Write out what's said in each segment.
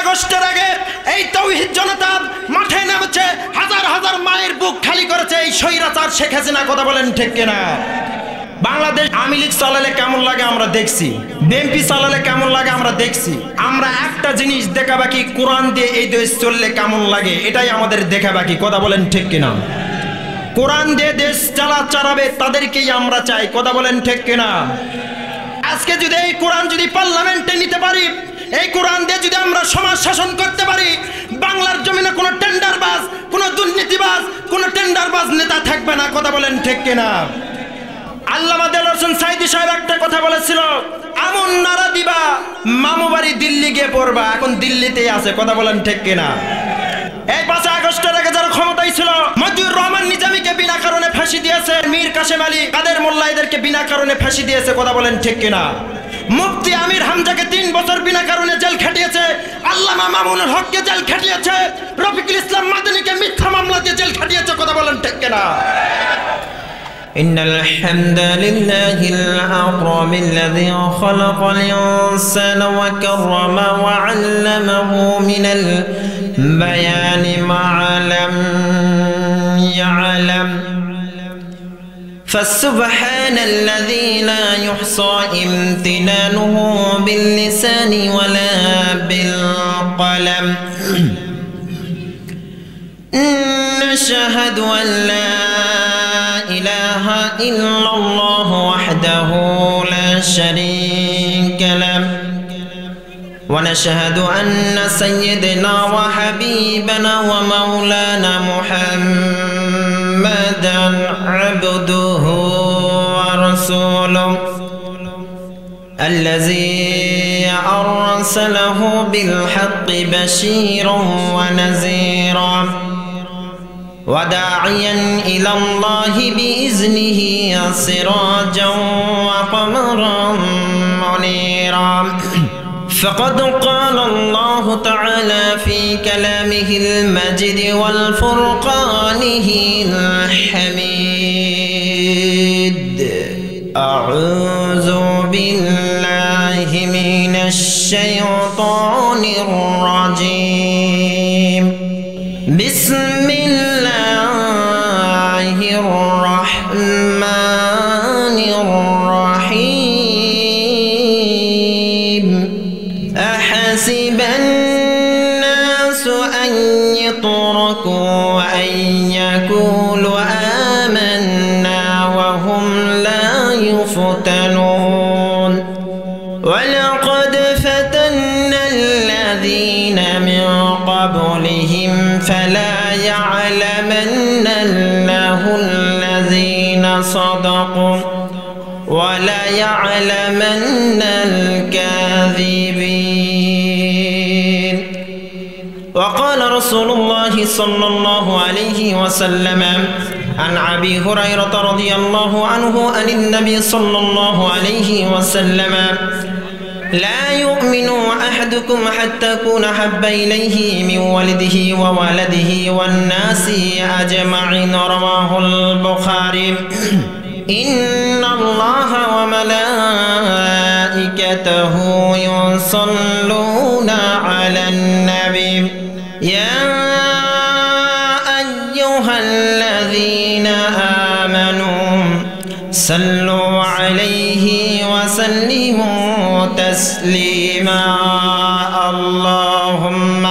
আগস্টের আগে এই তাওহীদ জনতা মাঠে নেমেছে, হাজার হাজার মায়ের বুক খালি করেছে এই স্বৈরাচার শেখ হাসিনা। কথা বলেন ঠিক কিনা? বাংলাদেশ আওয়ামী লীগ চালালে কেমন লাগে আমরা দেখছি, বিএনপি চালালে কেমন লাগে আমরা দেখছি। আমরা একটা জিনিস দেখা বাকি, কোরআন দিয়ে এই দেশ চললে কেমন লাগে এটাই আমাদের দেখা বাকি। কথা বলেন ঠিক কিনা? কোরআন দিয়ে দেশ চালাবে তাদেরকেই আমরা চাই। কথা বলেন ঠিক কিনা? আজকে যদি এই কোরআন যদি পার্লামেন্টে নিতে পারি, এই কোরআন দিয়ে যদি আমরা সমাজ শাসন করতে পারি, বাংলার জমিনে কোনো টেন্ডারবাজ, কোনো দুর্নীতিবাজ, কোনো টেন্ডারবাজ নেতা থাকবে না। কথা বলেন ঠিক কিনা? আল্লামা দেলোয়ার হোসেন সাঈদী সাহেব একটা কথা বলেছিল, আমন নারা দিবা মামু বাড়ি দিল্লি গিয়ে পড়বা। এখন দিল্লিতেই আছে। কথা বলেন ঠিক কিনা? এই 5 আগস্টের আগে যারা ক্ষমতায় ছিল, মজিবুর রহমান নিজামীকে বিনা কারণে ফাঁসি দিয়েছে, মীর কাসেম আলী, কাদের মোল্লা এদেরকে বিনা কারণে ফাঁসি দিয়েছে। কথা বলেন ঠিক কিনা? মুফতি আমির হামজাকে 3 বছর বিনা কারণে জেল খাটিয়েছে, আল্লামা মামুনুল হককে জেল খাটিয়েছে, রফিকুল ইসলাম মাদানীকে মিথ্যা মামলা দিয়ে জেল খাটিয়েছে। কথা বলেন ঠিক কিনা? إن الحمد لله الأكرم الذي خلق الإنسان وكرم وعلمه من البيان ما لم يعلم فسبحان الذي لا يحصى امتنانه باللسان ولا بالقلم نشهد أن لا إله إلا الله وحده لا شريك له ونشهد أن سيدنا وحبيبنا ومولانا محمدا عبده ورسوله الذي أرسله بالحق بشيرا ونذيرا وداعيا إلى الله بإذنه سراجا وقمرا منيرا فقد قال الله تعالى في كلامه المجيد والفرقانه الحميد أعوذ بالله من الشيطان الرجيم بسم الله الرحمن الرحيم أحسب الناس أن يتركوا أن يقولوا آمنا وهم لا يفتنون ولقد فتنا الذين من قبلهم فلا يعلمن الله الذين صدقوا ولا يعلمن الكاذبين وقال رسول الله صلى الله عليه وسلم عن أبي هريرة رضي الله عنه عن النبي صلى الله عليه وسلم لا يؤمن أحدكم حتى يكون حب إليه من ولده وولده والناس أجمعين رواه البخاري إن الله وملائكته يصلون على النبي يا أيها الذين آمنوا صلوا عليه وسلموا تسليما اللهم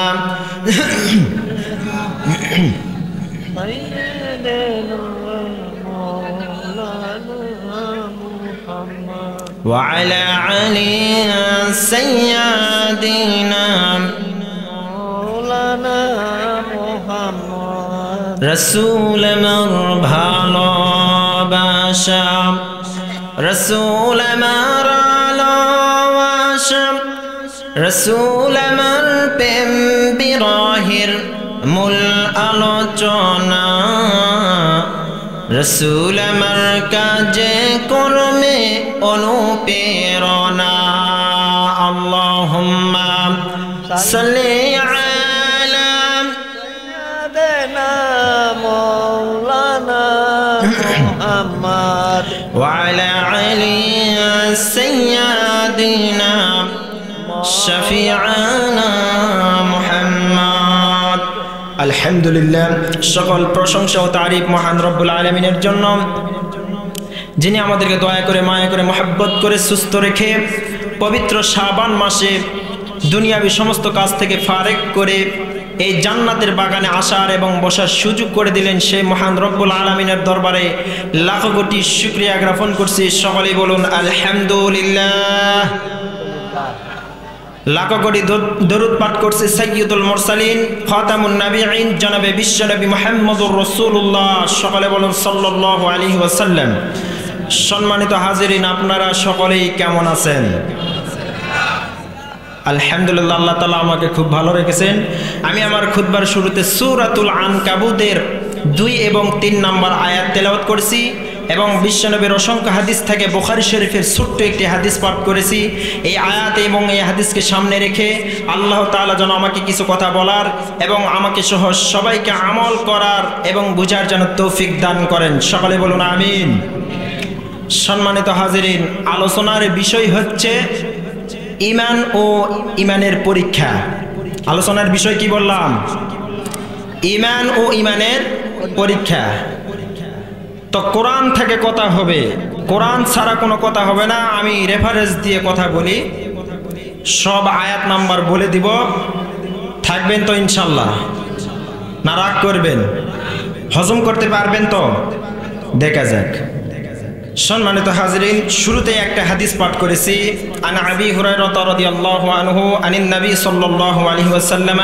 وعلى علي سيدنا مولانا محمد رسول مربحالو باشام رسول مرالو باشام رسول مربم براهر مل আলোচনা রসুল আমার কাজে কর্মে অনুপ্রেরণা আল্লাহুম্মা সাল্লি আলা সাইয়্যিদিনা মাওলানা মুহাম্মদ ওয়া আলা আলি সাইয়্যিদিনা শাফি'ানা আলহামদুলিল্লাহ, সকল প্রশংসা ও তারিফ মহান রব্বুল আলামিনের জন্য, যিনি আমাদেরকে দয়া করে মায়া করে মহব্বত করে সুস্থ রেখে পবিত্র শাবান মাসে দুনিয়াবি সমস্ত কাজ থেকে ফারেক করে এই জান্নাতের বাগানে আসার এবং বসার সুযোগ করে দিলেন। সেই মহান রব্বুল আলামিনের দরবারে লাখো কোটি শুকরিয়া জ্ঞাপন করছি। সকলেই বলুন আলহামদুলিল্লাহ। লাখো কোটি দরুদ পাঠ করছি সাইয়্যিদুল মুরসালিন খাতামুন নবিয়্যিন জনাবে বিশ্বনবী মুহাম্মদুর রাসূলুল্লাহ। সকলে বলুন সাল্লাল্লাহু আলাইহি ওয়াসাল্লাম। সম্মানিত হাজিরিন, আপনারা সকলেই কেমন আছেন? আলহামদুলিল্লাহ, আল্লাহ তাআলা আমাকে খুব ভালো রেখেছেন। আমি আমার খুতবার শুরুতে সূরাতুল আনকাবুতের 2 এবং 3 নম্বর আয়াত তেলাওয়াত করেছি এবং বিশ্বনবীর অসংখ্য হাদিস থেকে বুখারী শরীফের ছোট্ট একটি হাদিস পাঠ করেছি। এই আয়াত এবং এই হাদিসকে সামনে রেখে আল্লাহ তাআলা যেন আমাকে কিছু কথা বলার এবং আমাকে সহ সবাইকে আমল করার এবং বুঝার জন্য তৌফিক দান করেন। সকলে বলুন আমিন। সম্মানিত হাজিরিন, আলোচনার বিষয় হচ্ছে ঈমান ও ঈমানের পরীক্ষা। আলোচনার বিষয় কি বললাম? ঈমান ও ঈমানের পরীক্ষা। তো কোরআন থেকে কথা হবে, কোরআন ছাড়া কোনো কথা হবে না। আমি রেফারেন্স দিয়ে কথা বলি, সব আয়াত নাম্বার বলে দিব। থাকবেন তো ইনশাল্লাহ? না রাগ করবেন? হজম করতে পারবেন তো? দেখা যাক। সম্মানিত হাজিরিন, শুরুতে একটা হাদিস পাঠ করেছি। আন আবি হুরায়রা রাদিয়াল্লাহু আনহু আনিন নবী সাল্লাল্লাহু আলাইহি ওয়াসাল্লাম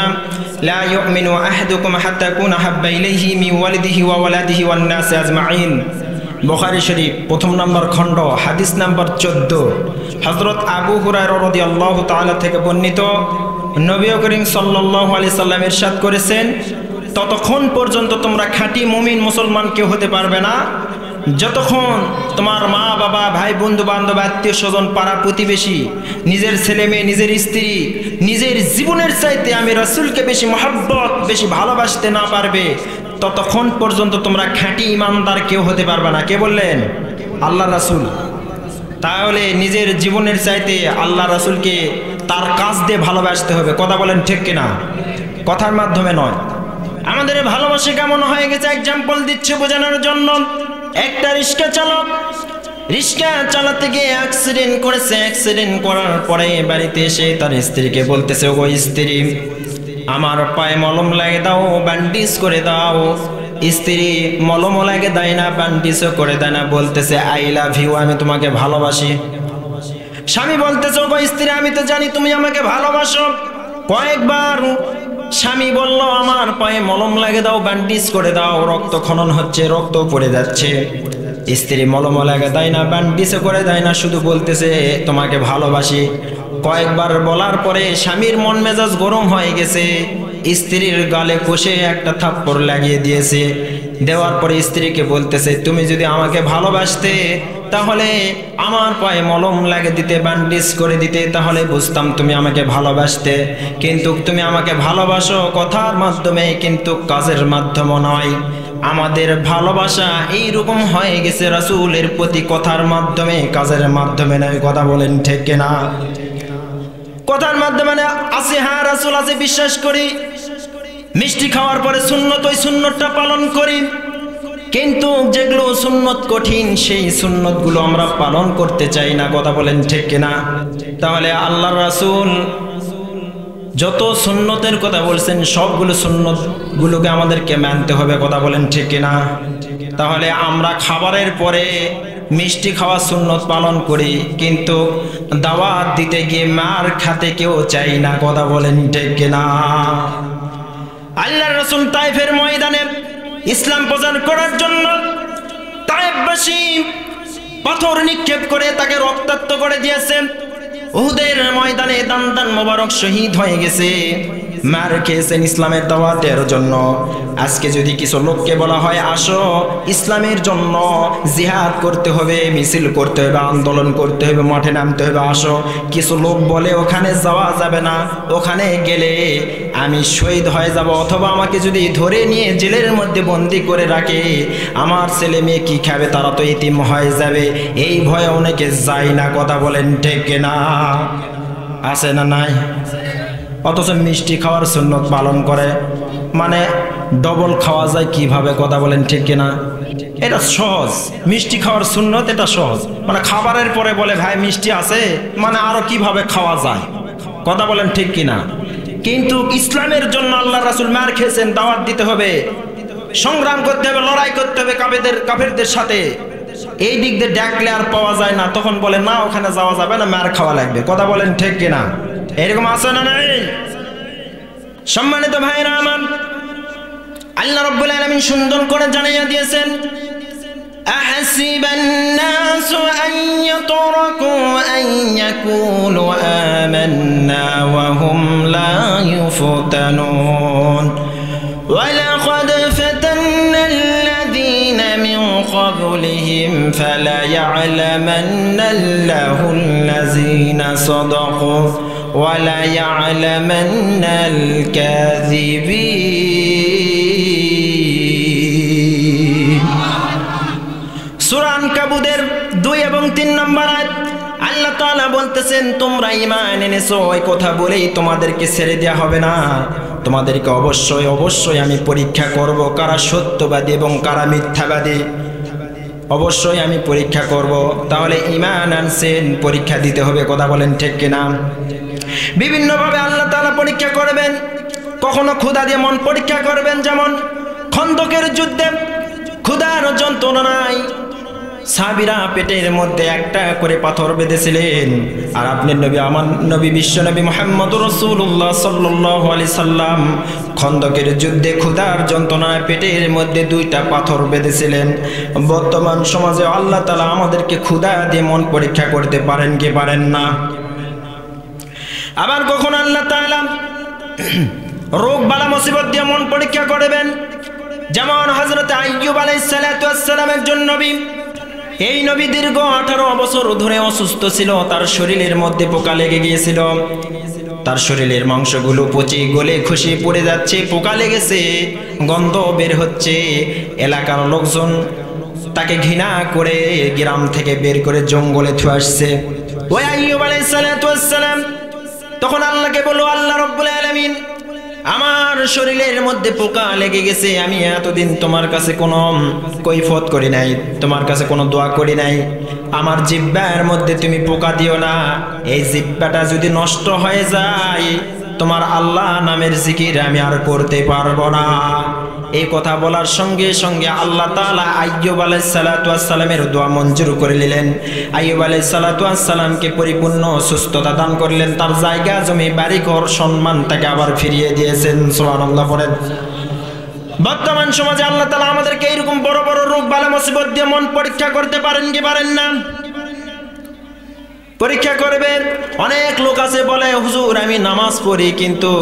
লা ইউমিনু আহাদুকুম হাত্তা ইয়াকুনা হাব্বা ইলাইহি মিন ওয়ালিদিহি ওয়া ওয়ালাদিহি ওয়ান নাসি আজমাইন। বুখারী শরীফ 1 নম্বর খণ্ড হাদিস নাম্বার 14। হযরত আবু হুরায়রা রাদিয়াল্লাহু তাআলা থেকে বর্ণিত, নবী করিম সাল্লাল্লাহু আলাইহি সাল্লাম ইরশাদ করেছেন, ততক্ষণ পর্যন্ত তোমরা খাঁটি মুমিন মুসলমান কেউ হতে পারবে না যতক্ষণ তোমার মা বাবা ভাই বন্ধু বান্ধব আত্মীয় স্বজন পাড়া প্রতিবেশী নিজের ছেলে মেয়ে নিজের স্ত্রী নিজের জীবনের চাইতে আমি রাসূলকে বেশি মহব্বত বেশি ভালোবাসতে না পারবে, ততক্ষণ পর্যন্ত তোমরা খাঁটি ইমানদার কেউ হতে পারবে না। কে বললেন? আল্লাহ রাসূল। তাহলে নিজের জীবনের চাইতে আল্লাহ রাসূলকে তার কাজ দিয়ে ভালোবাসতে হবে। কথা বলেন ঠিক কিনা? কথার মাধ্যমে নয়। আমাদের ভালোবাসা কেমন হয়ে গেছে এক্সাম্পল দিচ্ছে বোঝানোর জন্য। একটা রিক্সা চালক রিক্সা চালাতে গিয়ে অ্যাক্সিডেন্ট করেছে। অ্যাক্সিডেন্ট করার পরে বাড়িতে এসে তার স্ত্রীকে বলতেছে, ও স্ত্রী, আমার পায়ে মলম লাগিয়ে দাও, ব্যান্ডেজ করে দাও। স্ত্রী মলমও লাগে দেয় না, ব্যান্ডেজও করে দেয় না, বলতেছে আই লাভ ইউ, আমি তোমাকে ভালোবাসি। স্বামী বলতেছে, ও স্ত্রী, আমি তো জানি তুমি আমাকে ভালোবাসো। কয়েকবার স্বামী বলল, আমার পায়ে মলম লাগে দাও, ব্যান্ডেজ করে দাও, রক্ত খনন হচ্ছে, রক্ত পড়ে যাচ্ছে। স্ত্রী মলম লাগে দেয় না, ব্যান্ডেজও করে দেয় না, শুধু বলতেছে তোমাকে ভালোবাসি। কয়েকবার বলার পরে স্বামীর মন মেজাজ গরম হয়ে গেছে, স্ত্রীর গালে কষে একটা থাপ্পড় লাগিয়ে দিয়েছে। দেওয়ার পরে স্ত্রীকে বলতেছে, তুমি যদি আমাকে ভালোবাসতে তাহলে আমার পায়ে মলম লাগিয়ে দিতে, ব্যান্ডেজ করে দিতে, তাহলে বুঝতাম তুমি আমাকে ভালোবাসতে। কিন্তু তুমি আমাকে ভালোবাসো কথার মাধ্যমে, কিন্তু কাজের মাধ্যমে নয়। আমাদের ভালোবাসা এইরকম হয়ে গেছে রাসূলের প্রতি, কথার মাধ্যমে, কাজের মাধ্যমে নয়। কথা বলেন ঠিক কিনা? কথার মাধ্যমে আছে, হ্যাঁ রাসূল আছে বিশ্বাস করি, মিষ্টি খাওয়ার পরে সুন্নত, ওই সুন্নতটা পালন করি, কিন্তু যেগুলো সুন্নত কঠিন সেই সুন্নতগুলো আমরা পালন করতে চাই না। কথা বলেন ঠিক কিনা? তাহলে আল্লাহর রাসূল যত সুন্নতের কথা বলছেন সবগুলো সুন্নতগুলোকে আমাদেরকে মানতে হবে। কথা বলেন ঠিক কিনা? তাহলে আমরা খাবারের পরে মিষ্টি খাওয়া সুন্নত পালন করি, কিন্তু দাওয়াত দিতে গিয়ে মার খাতে কেউ চাই না। কথা বলেন ঠিক কিনা? আল্লাহর রাসূল তায়েফের ময়দানে ইসলাম প্রচার করার জন্য তায়েফবাসী পাথর নিক্ষেপ করে তাকে রক্তাক্ত করে দিয়েছেন। উহুদের ময়দানে দান দান মোবারক শহীদ হয়ে গেছে, মার খেয়েছেন ইসলামের দাওয়াতের জন্য। আজকে যদি কিছু লোককে বলা হয় আসো ইসলামের জন্য জিহাদ করতে হবে, মিছিল করতে হবে, আন্দোলন করতে হবে, মাঠে নামতে হবে, আসো, কিছু লোক বলে ওখানে যাওয়া যাবে না, ওখানে গেলে আমি শহীদ হয়ে যাব, অথবা আমাকে যদি ধরে নিয়ে জেলের মধ্যে বন্দি করে রাখে আমার ছেলে মেয়ে কি খাবে, তারা তো ইতিম হয়ে যাবে, এই ভয়ে অনেকে যায় না। কথা বলেন ঠিক না? আছে না নাই? অথচ মিষ্টি খাওয়ার সুন্নত পালন করে। মানে ডবল খাওয়া যায় কিভাবে, কথা বলেন ঠিক কিনা? এটা সহজ, মিষ্টি খাওয়ার সুন্নত এটা সহজ। মানে খাবারের পরে বলে ভাই মিষ্টি আছে, মানে আরো কিভাবে খাওয়া যায়, কথা বলেন ঠিক কিনা? কিন্তু ইসলামের জন্য আল্লাহ রাসূল মার খেয়েছেন, দাওয়াত দিতে হবে, সংগ্রাম করতে হবে, লড়াই করতে হবে কাফেরদের সাথে। এই দিক দিয়ে ডাকলে আর পাওয়া যায় না, তখন বলে না ওখানে যাওয়া যাবে না, মার খাওয়া লাগবে, কথা বলেন ঠিক কিনা? এরকম আছে না নাই? সম্মানিত ভাইরা আমার, আল্লাহ রাব্বুল আলামিন সুন্দর করে জানিয়ে দিয়েছেন, আহাসিবান নাসু আন ইয়াতরাকু আন ইয়াকুলু আমান্না ওয়া হুম লা ইউফতানুন ওয়ালাকাদ ফাতান্নাল্লাযীনা মিন ক্বাবলিহিম ফালায়া'লামান্নাল্লাহুল্লাযীনা সাদাকু ওয়ালা ইয়া'লামান্নাল কাযিবিন। সূরা আনকাবুতের 2 এবং 3 নম্বর আয়াত আল্লাহ তাআলা বলতেছেন, তোমরা ঈমান এনেছো, এই কথা বলেই তোমাদেরকে ছেড়ে দেওয়া হবে না, তোমাদেরকে অবশ্যই অবশ্যই আমি পরীক্ষা করব, কারা সত্যবাদী এবং কারা মিথ্যাবাদী, অবশ্যই আমি পরীক্ষা করব। তাহলে ঈমান আনছেন, পরীক্ষা দিতে হবে, কথা বলেন ঠিক কিনা? বিভিন্নভাবে আল্লাহ তাআলা পরীক্ষা করবেন, কখনো ক্ষুধা দিয়ে মন পরীক্ষা করবেন, যেমন খন্দকের যুদ্ধে ক্ষুধার যন্ত্রণায় সাহাবীরা পেটের মধ্যে একটা করে পাথর বেঁধেছিলেন, আর আপনার নবী, আমার নবী, বিশ্ব নবী মুহাম্মদুর রাসূলুল্লাহ সাল্লাল্লাহু আলাইহি সাল্লাম খন্দকের যুদ্ধে ক্ষুধার যন্ত্রণায় পেটের মধ্যে 2টা পাথর বেঁধেছিলেন। বর্তমান সমাজে আল্লাহ তাআলা আমাদেরকে ক্ষুধা দিয়ে মন পরীক্ষা করতে পারেন কি পারেন না? আবার কখন আল্লাহ তাআলা রোগ বালা মুসিবত দিয়ে মন পরীক্ষা করবেন, যেমন হযরত আইয়ুব আলাইহিস সালাতু ওয়াস সালাম একজন নবী। এই নবী দীর্ঘ 18 বছর ধরে অসুস্থ ছিল, তার শরীরের মধ্যে পোকা লেগে গিয়েছিল, তার শরীরের মাংসগুলো পচে গলে খসে পড়ে যাচ্ছে, পোকা লেগেছে, গন্ধ বের হচ্ছে। এলাকার লোকজন তাকে ঘৃণা করে গ্রাম থেকে বের করে জঙ্গলে থুয়ে আসছে। ওই আইয়ুব আলাইহিস সালাতু ওয়াস সালাম তখন আল্লাহকে বলল, আল্লাহ রাব্বুল আলামিন, আমার শরীরের মধ্যে পোকা লেগে গেছে, আমি এতদিন তোমার কাছে কোনো কৈফত করি নাই, তোমার কাছে কোনো দোয়া করি নাই, আমার জিহ্বার মধ্যে তুমি পোকা দিও না, এই জিহ্বাটা যদি নষ্ট হয়ে যায় তোমার আল্লাহ নামের জিকির আমি আর করতে পারবো না। এই কথা বলার সঙ্গে সঙ্গে আল্লাহ তাআলা আইয়ুব আলাইহিস সালাতু ওয়াস সালামের দোয়া মঞ্জুর করে নিলেন। আইয়ুব আলাইহিস সালাতু ওয়াস সালামকে পরিপূর্ণ সুস্থতা দান করলেন, তার জায়গা জমি বাড়িঘর সম্মান তাকে আবার ফিরিয়ে দিয়েছেন। সুবহানাল্লাহ পড়েন। বর্তমান সমাজে আল্লাহ তাআলা আমাদেরকে এরকম বড় বড় রোগ বালা মুসিবত দিয়ে মন পরীক্ষা করতে পারেন কি পারেন না? পরীক্ষা করবেন। অনেক লোক আছে বলে, হুজুর আমি নামাজ পড়ি কিন্তু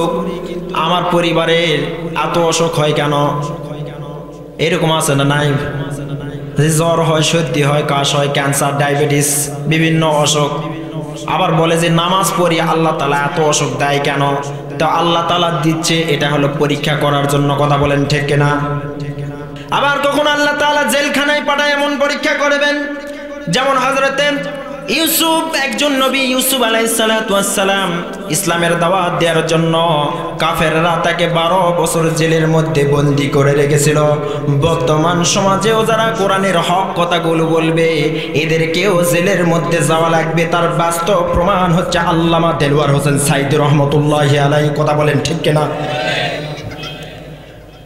আমার পরিবারের এত অসুখ হয় কেন? এরকম আছে না নাই? জ্বর হয়, সর্দি হয়, কাশ হয়, ক্যান্সার, ডায়াবেটিস, বিভিন্ন অসুখ। আবার বলে যে নামাজ পড়ি আল্লাহ তাআলা এত অসুখ দেয় কেন? তো আল্লাহ তাআলা দিচ্ছে, এটা হলো পরীক্ষা করার জন্য, কথা বলেন ঠিক কিনা? আবার কখন আল্লাহ তাআলা জেলখানায় পাঠায় এমন পরীক্ষা করবেন, যেমন হযরতে ইউসুফ, একজন নবী ইউসুফ আলাইহিস সালাতু ওয়াস সালাম ইসলামের দাওয়াত দেওয়ার জন্য কাফেররা তাকে 12 বছর জেলের মধ্যে বন্দী করে রেখেছিল। বর্তমান সমাজেও যারা কোরআনের হক কথাগুলো বলবে এদেরকেও জেলের মধ্যে যাওয়া লাগবে। তার বাস্তব প্রমাণ হচ্ছে আল্লামা দেলওয়ার হোসেন সাইদি রহমতুল্লাহি আলাইহি, কথা বলেন ঠিক কিনা?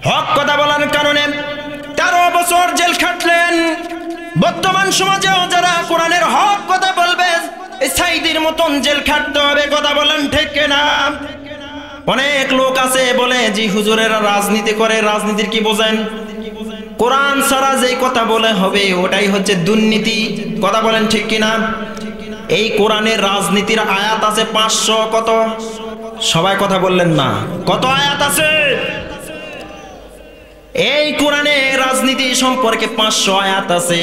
হক কথা বলার কারণে 13 বছর জেল খাটলেন। বর্তমান সমাজেও যারা কোরআনের হক কথা বলবে এই সাইদির মতন জেল খাটতে হবে, কথা বলেন ঠিক কিনা? অনেক লোক আছে বলে জি হুজুরেরা রাজনীতি করে, রাজনীতির কি বোঝেন? কোরআন ছাড়া যেই কথা বলে হবে ওটাই হচ্ছে দুর্নীতি, কথা বলেন ঠিক কিনা? এই কোরআনের রাজনীতির আয়াত আছে 500 কত? সবাই কথা বললেন না, কত আয়াত আছে? এই কোরআনে রাজনীতি সম্পর্কে 500 আয়াত আছে।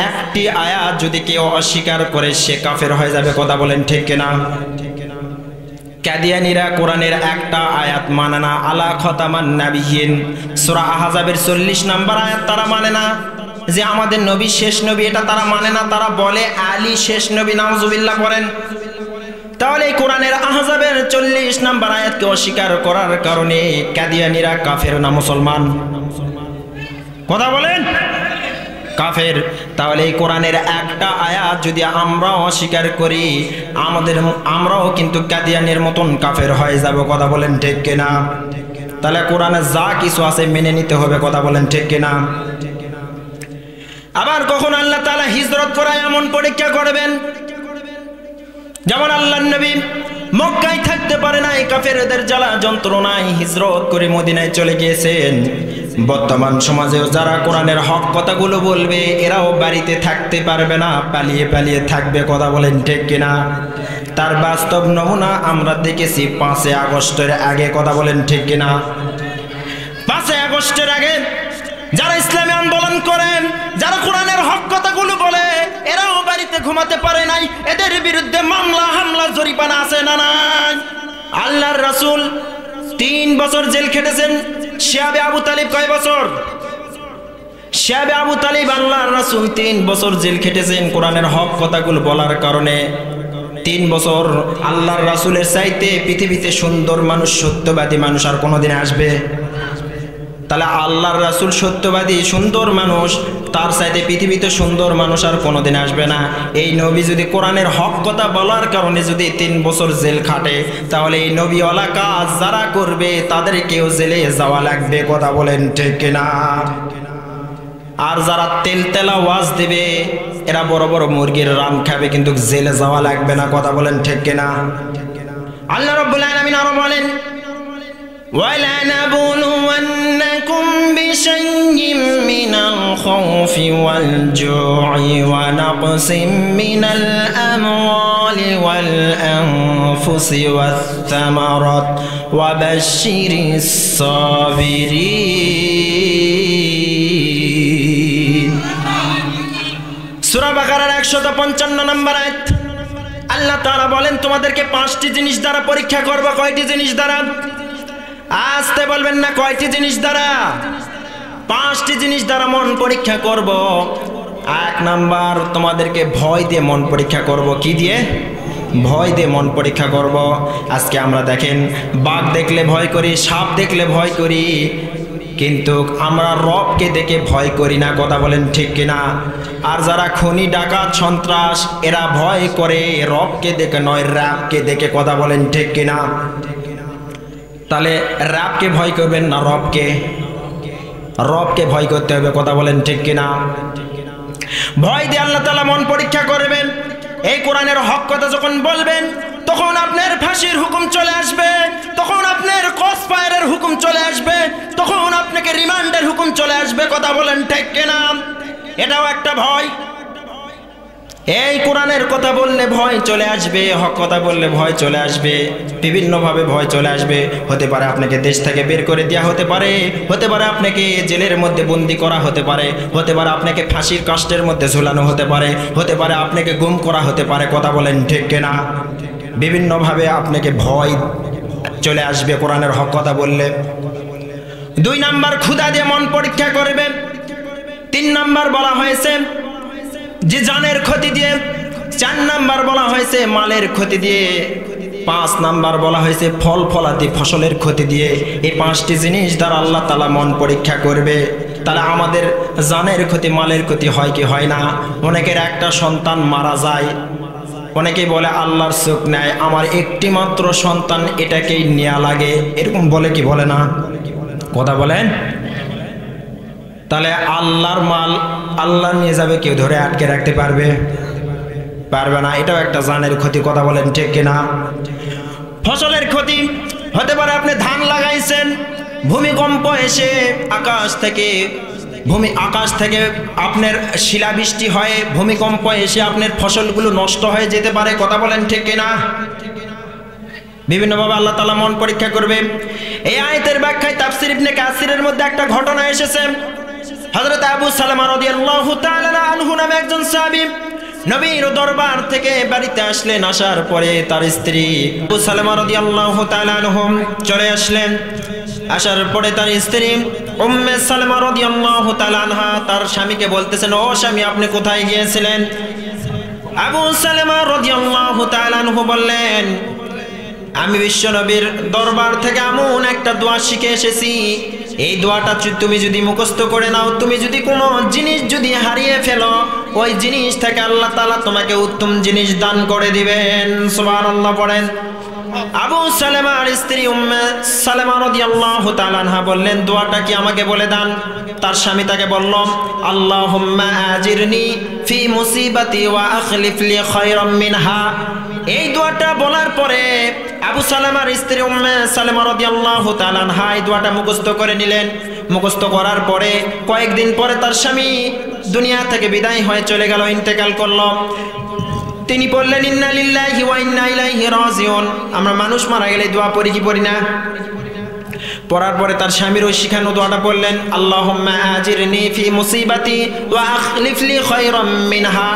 একটি আয়াত যদি কেউ অস্বীকার করে সে কাফের হয়ে যাবে, কথা বলেন ঠিক কিনা? কাদিয়ানীরা কোরআনের একটা আয়াত মানে না, আলা খতামান নাবিয়িন, সূরা আহজাবের 40 নম্বর আয়াত তারা মানে না, যে আমাদের নবী শেষ নবী, এটা তারা মানে না। তারা বলে আলী শেষ নবী, নাউজুবিল্লাহ করেন। তাহলে এই কোরআনের আহজাবের 40 নম্বর আয়াতকে অস্বীকার করার কারণে কাদিয়ানীরা কাফের না মুসলমান? কথা বলেন, কাফের। তাহলে এই কোরআনের একটা আয়াত যদি আমরাও অস্বীকার করি, আমরাও কিন্তু কাদিয়ানীর মতন কাফের হয়ে যাব। কথা বলেন ঠিক কিনা? তাহলে কোরআনে যা কিছু আছে মেনে নিতে হবে। কথা বলেন ঠিক কিনা? আবার কখন আল্লাহ তাআলা হিজরত করায় এমন পরীক্ষা করবেন, যেমন আল্লাহর নবী মক্কায় থাকতে পারে নাই, কাফেরদের জ্বালা যন্ত্রণায় হিজরত করে মদিনায় চলে গিয়েছেন। বর্তমান সমাজেও যারা কোরআনের হক কথাগুলো বলবে, এরাও বাড়িতে থাকতে পারবে না, পালিয়ে পালিয়ে থাকবে। কথা বলেন ঠিক কিনা? তার বাস্তব নমুনা আমরা দেখেছি 5 আগস্টের আগে। কথা বলেন ঠিক কিনা? 5 আগস্টের আগে যারা ইসলামী আন্দোলন করেন, যারা কোরআনের হক কথাগুলো বলে, এরাও বাড়িতে ঘুমাতে পারে নাই। এদের বিরুদ্ধে মামলা হামলা জরিমানা আছে না নাই? আল্লাহর রাসূল 3 বছর জেল খেটেছেন। শিহাবে আবু তালিব কয় বছর? শিহাবে আবু তালিব আল্লাহর রাসূল 3 বছর জেল খেটেছেন কোরআনের হক কথাগুলো বলার কারণে। 3 বছর। আল্লাহর রাসূলের চাইতে পৃথিবীতে সুন্দর মানুষ, সত্যবাদী মানুষ আর কোনোদিন আসবে? তাহলে আল্লাহর রাসূল সত্যবাদী সুন্দর মানুষ, তার চাইতে পৃথিবীতে সুন্দর মানুষ আর কোনোদিন আসবে না। এই নবী যদি কোরআনের হক কথা বলার কারণে যদি 3 বছর জেল খাটে, তাহলে এই নবীওয়ালা কাজ যারা করবে তাদেরকেও জেলে যাওয়া লাগবে। কথা বলেন ঠিক কিনা? আর যারা তেলতেলা ওয়াজ দিবে, এরা বড় বড় মুরগির রান খাবে, কিন্তু জেলে যাওয়া লাগবে না। কথা বলেন ঠিক কিনা? আল্লাহ রাব্বুল আলামিন আরো বলেন, وَلَنَبْلُوَنَّكُمْ بِشَيْءٍ مِّنَ الْخَوْفِ وَالْجُوعِ وَنَقْصٍ مِّنَ الْأَمْوَالِ وَالْأَنفُسِ وَالثَّمَرَاتِ وَبَشِّرِ الصَّابِرِينَ। সূরা বাকারার 155 নম্বর আয়াত। আল্লাহ তাআলা বলেন, তোমাদেরকে 5টি জিনিস দ্বারা পরীক্ষা করব। কয়টি জিনিস দ্বারা? আসতে বলবেন না, কয়টি জিনিস দ্বারা? 5টি জিনিস দ্বারা মন পরীক্ষা করব। 1 নাম্বার, তোমাদেরকে ভয় দিয়ে মন পরীক্ষা করব। কি দিয়ে? ভয় দিয়ে মন পরীক্ষা করব। আজকে আমরা দেখেন, বাঘ দেখলে ভয় করি, সাপ দেখলে ভয় করি, কিন্তু আমরা রবকে দেখে ভয় করি না। কথা বলেন ঠিক কিনা? আর যারা খুনি, ডাকাত, সন্ত্রাস, এরা ভয় করে রবকে দেখে নয়, রবকে দেখে। কথা বলেন ঠিক কিনা? তাহলে রবকে ভয় করবেন না রবকে? রবকে ভয় করতে হবে। কথা বলেন ঠিক কিনা? ভয় দিয়ে আল্লাহ তাআলা মন পরীক্ষা করবেন। এই কোরআনের হক কথা যখন বলবেন, তখন আপনার ফাঁসির হুকুম চলে আসবে, তখন আপনার ক্রসফায়ারের হুকুম চলে আসবে, তখন আপনাকে রিমান্ডের হুকুম চলে আসবে। কথা বলেন ঠিক কিনা? এটাও একটা ভয়। এই কোরআনের কথা বললে ভয় চলে আসবে, হক কথা বললে ভয় চলে আসবে, বিভিন্নভাবে ভয় চলে আসবে। হতে পারে আপনাকে দেশ থেকে বের করে দেওয়া, হতে পারে আপনাকে জেলের মধ্যে বন্দি করা, হতে পারে আপনাকে ফাঁসির কাষ্ঠের মধ্যে ঝুলানো, হতে পারে আপনাকে গুম করা, হতে পারে। কথা বলেন ঠিক কিনা? বিভিন্নভাবে আপনাকে ভয় চলে আসবে কোরআনের হক কথা বললে। 2 নাম্বার, ক্ষুধা দিয়ে মন পরীক্ষা করবে। 3 নাম্বার বলা হয়েছে যে জানের ক্ষতি দিয়ে। 4 নাম্বার বলা হয়েছে মালের ক্ষতি দিয়ে। 5 নাম্বার বলা হয়েছে ফল ফলাদি ফসলের ক্ষতি দিয়ে। এই 5টি জিনিস দ্বারা আল্লাহ তাআলা মন পরীক্ষা করবে। তাহলে আমাদের জানের ক্ষতি, মালের ক্ষতি হয় কি হয় না? অনেকের একটা সন্তান মারা যায়, অনেকেই বলে আল্লাহর চোখ নেয়, আমার একটি মাত্র সন্তান, এটাকেই নেওয়া লাগে, এরকম বলে কি বলে না? কথা বলেন। তাহলে আল্লাহর মাল আল্লাহ নিয়ে যাবে, কেউ ধরে আটকে রাখতে পারবে? পারবে না। এটাও একটা জানের ক্ষতি। কথা বলেন ঠিক কিনা? ফসলের ক্ষতি হতে পারে, আপনি ধান লাগাইছেন, ভূমিকম্প এসে আকাশ থেকে আপনার শিলাবৃষ্টি হয়ে ভূমিকম্প এসে আপনার ফসলগুলো নষ্ট হয়ে যেতে পারে। কথা বলেন ঠিক কিনা? বিভিন্নভাবে আল্লাহ তাআলা মন পরীক্ষা করবে। এই আয়াতের ব্যাখ্যায় তাফসীর ইবনে কাসিরের মধ্যে একটা ঘটনা এসেছে। হযরত আবু সালামা রাদিয়াল্লাহু তাআলা আনহু নামে একজন সাহাবী নবীর দরবার থেকে বাড়িতে আসলেন। আসার পরে তার স্ত্রী আবু সালামা রাদিয়াল্লাহু তাআলা আনহু চলে আসলেন। আসার পরে তার স্ত্রী উম্মে সালামা রাদিয়াল্লাহু তাআলা আনহা তার স্বামীকে বলতেছেন, ও স্বামী, আপনি কোথায় গিয়েছিলেন? আবু সালেমা রাদিয়াল্লাহু তাআলা আনহু বললেন, আমি বিশ্বনবীর দরবার থেকে এমন একটা দোয়া শিখে এসেছি, এই দোয়াটা তুমি যদি মুখস্থ করে নাও, তুমি যদি কোনো জিনিস যদি হারিয়ে ফেলো, ওই জিনিস থেকে আল্লাহ তাআলা তোমাকে উত্তম জিনিস দান করে দিবেন। সুবহানাল্লাহ পড়েন। আবু সালেমার স্ত্রী উম্মে সালেমা রাদিয়াল্লাহু তাআলা আনহা বললেন, দোয়াটা কি আমাকে বলে দেন। তার স্বামী তাকে বলল, আল্লাহুম্মা আজিরনি ফি মুসিবাতি ওয়া আখলিফ লি খায়রাম মিনহা। এই দোয়াটা বলার পরে আবু সালেমার স্ত্রী উম্মে সালেমা রাদিয়াল্লাহু তাআলা আনহা এই দোয়াটা মুখস্থ করে নিলেন। মুখস্থ করার পরে কয়েকদিন পরে তার স্বামী দুনিয়া থেকে বিদায় হয়ে চলে গেল, ইন্তেকাল করলো। তিনি বললেন, ইন্না লিল্লাহি ওয়া ইন্না ইলাইহি রাজিউন। আমরা মানুষ মারা গেলে দোয়া পড়ি কি পড়ি না? পড়ার পরে তার স্বামীর ওই শিখানো দোয়াটা বললেন, আল্লাহুম্মা আজিরনি ফি মুসিবাতি ওয়া আখলিফ লি খায়রাম মিনহা।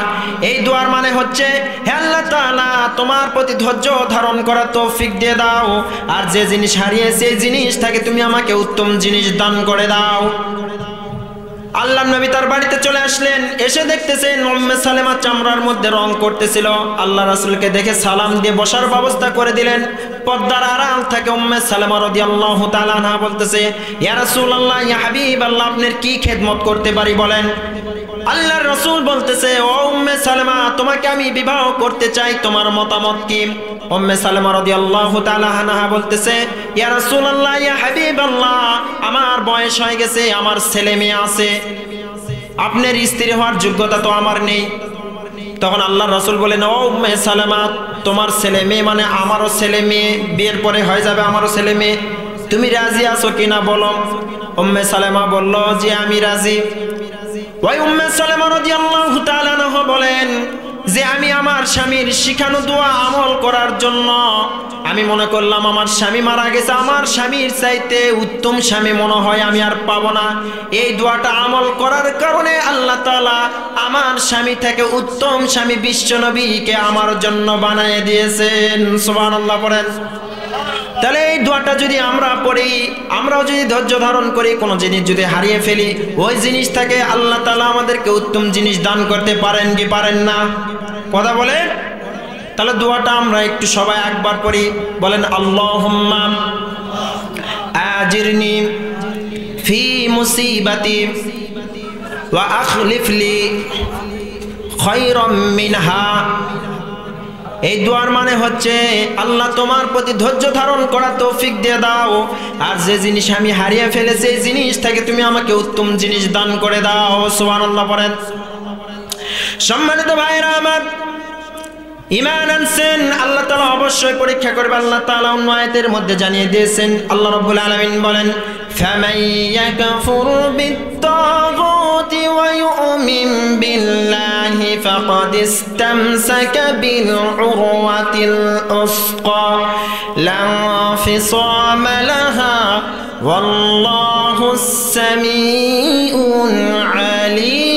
এই দোয়ার মানে হচ্ছে, হে আল্লাহ তাআলা, তোমার প্রতি ধৈর্য ধারণ করার তৌফিক দিয়ে দাও, আর যে জিনিস হারিয়েছে সেই জিনিস থেকে তুমি আমাকে উত্তম জিনিস দান করে দাও। আল্লাহর নবী তার বাড়িতে চলে আসলেন, এসে দেখতেছেন উম্মে সালেমা চামড়ার মধ্যে রং করতেছিল। আল্লাহ রাসূলকে দেখে সালাম দিয়ে বসার ব্যবস্থা করে দিলেন। পর্দার আড়াল থেকে উম্মে সালেমা রাদিয়াল্লাহু তাআলা আনহা বলতেছে, ইয়া রাসূলুল্লাহ, ইয়া হাবিবাল্লাহ, আপনার কি খেদমত করতে পারি বলেন। আল্লাহর রাসূল বলতেছে, ও উম্মে সালেমা, তোমাকে আমি বিবাহ করতে চাই, তোমার মতামত কি? উম্মে সালেমা রাদিয়াল্লাহু তাআলা আনহা বলতেছে, ইয়া রাসূলুল্লাহ, ইয়া হাবিবাল্লাহ, আমার বয়স হয়ে গেছে, আমার ছেলে মেয়ে আছে, আপনার স্ত্রী হওয়ার যোগ্যতা তো আমার নেই। তখন আল্লাহর রাসূল বলেন, ও উম্মে সালেমা, তোমার ছেলে মেয়ে মানে আমারও ছেলে মেয়ে, বিয়ের পরে হয়ে যাবে আমারও ছেলে মেয়ে, তুমি রাজি আছো কিনা বলো। উম্মে সালেমা বলল যে আমি রাজি। ওই উম্মে সালেমা রাদিয়াল্লাহু তাআলা আনহা বলেন যে আমি আমার স্বামীর শিখানো দোয়া আমল করার জন্য আমি মনে করলাম আমার স্বামী মারা গেছে, আমার স্বামীর চাইতে উত্তম স্বামী মনে হয় আমি আর পাবো না। এই দোয়াটা আমল করার কারণে আল্লাহ তাআলা আমার স্বামী থেকে উত্তম স্বামী বিশ্বনবীকে আমার জন্য বানিয়ে দিয়েছেন। সুবহানাল্লাহ পড়েন। তাহলে এই দোয়াটা যদি আমরা পড়ি, আমরাও যদি ধৈর্য ধারণ করি, কোনো জিনিস যদি হারিয়ে ফেলি, ওই জিনিস থেকে আল্লাহ তাআলা আমাদেরকে উত্তম জিনিস দান করতে পারেন কি পারেন না? কথা বলেন। তাহলে দোয়াটা আমরা একটু সবাই একবার পড়ি, বলেন, আল্লাহুম্মা আজিরনি ফি মুসিবাতি ওয়া আখলিফ লি খায়রাম মিনহা। এই দোয়ার মানে হচ্ছে, আল্লাহ তোমার প্রতি ধৈর্য ধারণ করার তৌফিক দিয়ে দাও, আর যে জিনিস আমি হারিয়ে ফেলেছি এই জিনিস থেকে তুমি আমাকে উত্তম জিনিস দান করে দাও। সুবহানাল্লাহ পড়েন। সম্মানিত ভাইরা আমার, ঈমান আনছেন, আল্লাহ তাআলা অবশ্যই পরীক্ষা করবে। আল্লাহ তাআলা অন্য আয়াতের মধ্যে জানিয়ে দিয়েছেন, আল্লাহ রাব্বুল আলামিন বলেন, ফামান ইয়াকফুর বিত-তাগুতি ওয়া ইউমিন বিল্লাহি ফাকাদ ইসতামসাকা বিল উরওয়াতিল উসকা লা ইনফিসামা লাহা ওয়াল্লাহুস সামিউন আলীম।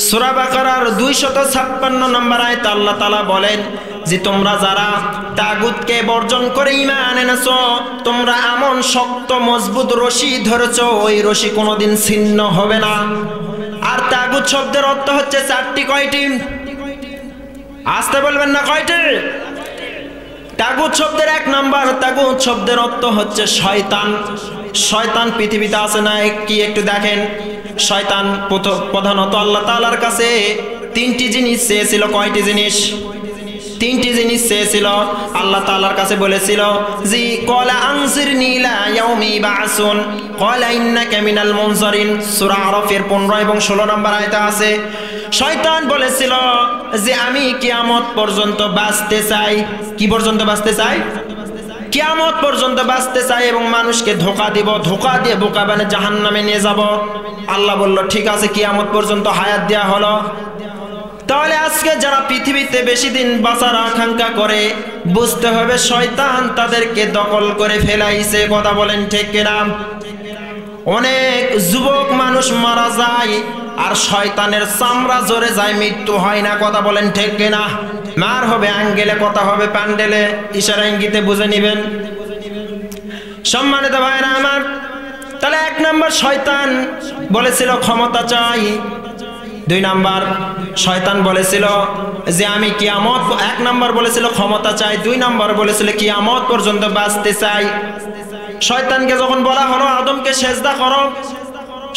সূরা বাকারার 256 নম্বর আয়াতে আল্লাহ তাআলা বলেন যে তোমরা যারা তাগুতকে বর্জন করে ঈমান এনেছো, তোমরা এমন শক্ত মজবুত রশি ধরেছো, ওই রশি কোনোদিন ছিন্ন হবে না। আর তাগুত শব্দের অর্থ হচ্ছে চারটি। কয়টি? আসতে বলবেন না, কয়টি? তাগুত শব্দের 1 নাম্বার, তাগুত শব্দের অর্থ হচ্ছে শয়তান। শয়তান পৃথিবীতে আছে না কি একটু দেখেন। শয়তান প্রধানত আল্লাহ তাআলার কাছে 3টি জিনিস চেয়েছিল। কয়টি জিনিস? 3টি জিনিস চেয়েছিল। আল্লাহ তাআলার কাছে বলেছিল জি ক্বালা আনজিরনি ইলা ইয়াউমি বা'সুন ক্বালা ইন্নাকা মিনাল মুনজারিন। সূরা আরাফের 15 এবং 16 নম্বর আয়াতে আছে। শয়তান বলেছিল যে আমি কিয়ামত পর্যন্ত বাঁচতে চাই। কি পর্যন্ত বাঁচতে চাই? কিয়ামত পর্যন্ত বাঁচতে চাই এবং মানুষকে ধোঁকা দিব, ধোঁকা দিয়ে বোকা বানিয়ে জাহান্নামে নিয়ে যাব। আল্লাহ বলল ঠিক আছে, কিয়ামত পর্যন্ত হায়াত দেয়া হলো। তাহলে আজকে যারা পৃথিবীতে বেশি দিন বাঁচার আকাঙ্ক্ষা করে, বুঝতে হবে শয়তান তাদেরকে দখল করে ফেলাইছে। কথা বলেন ঠিক কিনা? অনেক যুবক মানুষ মারা যায় আর শয়তানের চামড়া জোরে যায়, মৃত্যু হয় না। কথা বলেন ঠিক কিনা? মার হবে আঙ্গেলে, কথা হবে প্যান্ডেলে, ইশারা ইঙ্গিতে বুঝে নিবেন। সম্মানিত ভাইরা আমার, তাহলে 1 নাম্বার শয়তান বলেছিল ক্ষমতা চাই, 2 নাম্বার শয়তান বলেছিল যে আমি কিয়ামত, 1 নাম্বার বলেছিল ক্ষমতা চাই, 2 নাম্বার বলেছিল কিয়ামত পর্যন্ত বাঁচতে চাই। শয়তানকে যখন বলা হলো আদমকে সেজদা করো,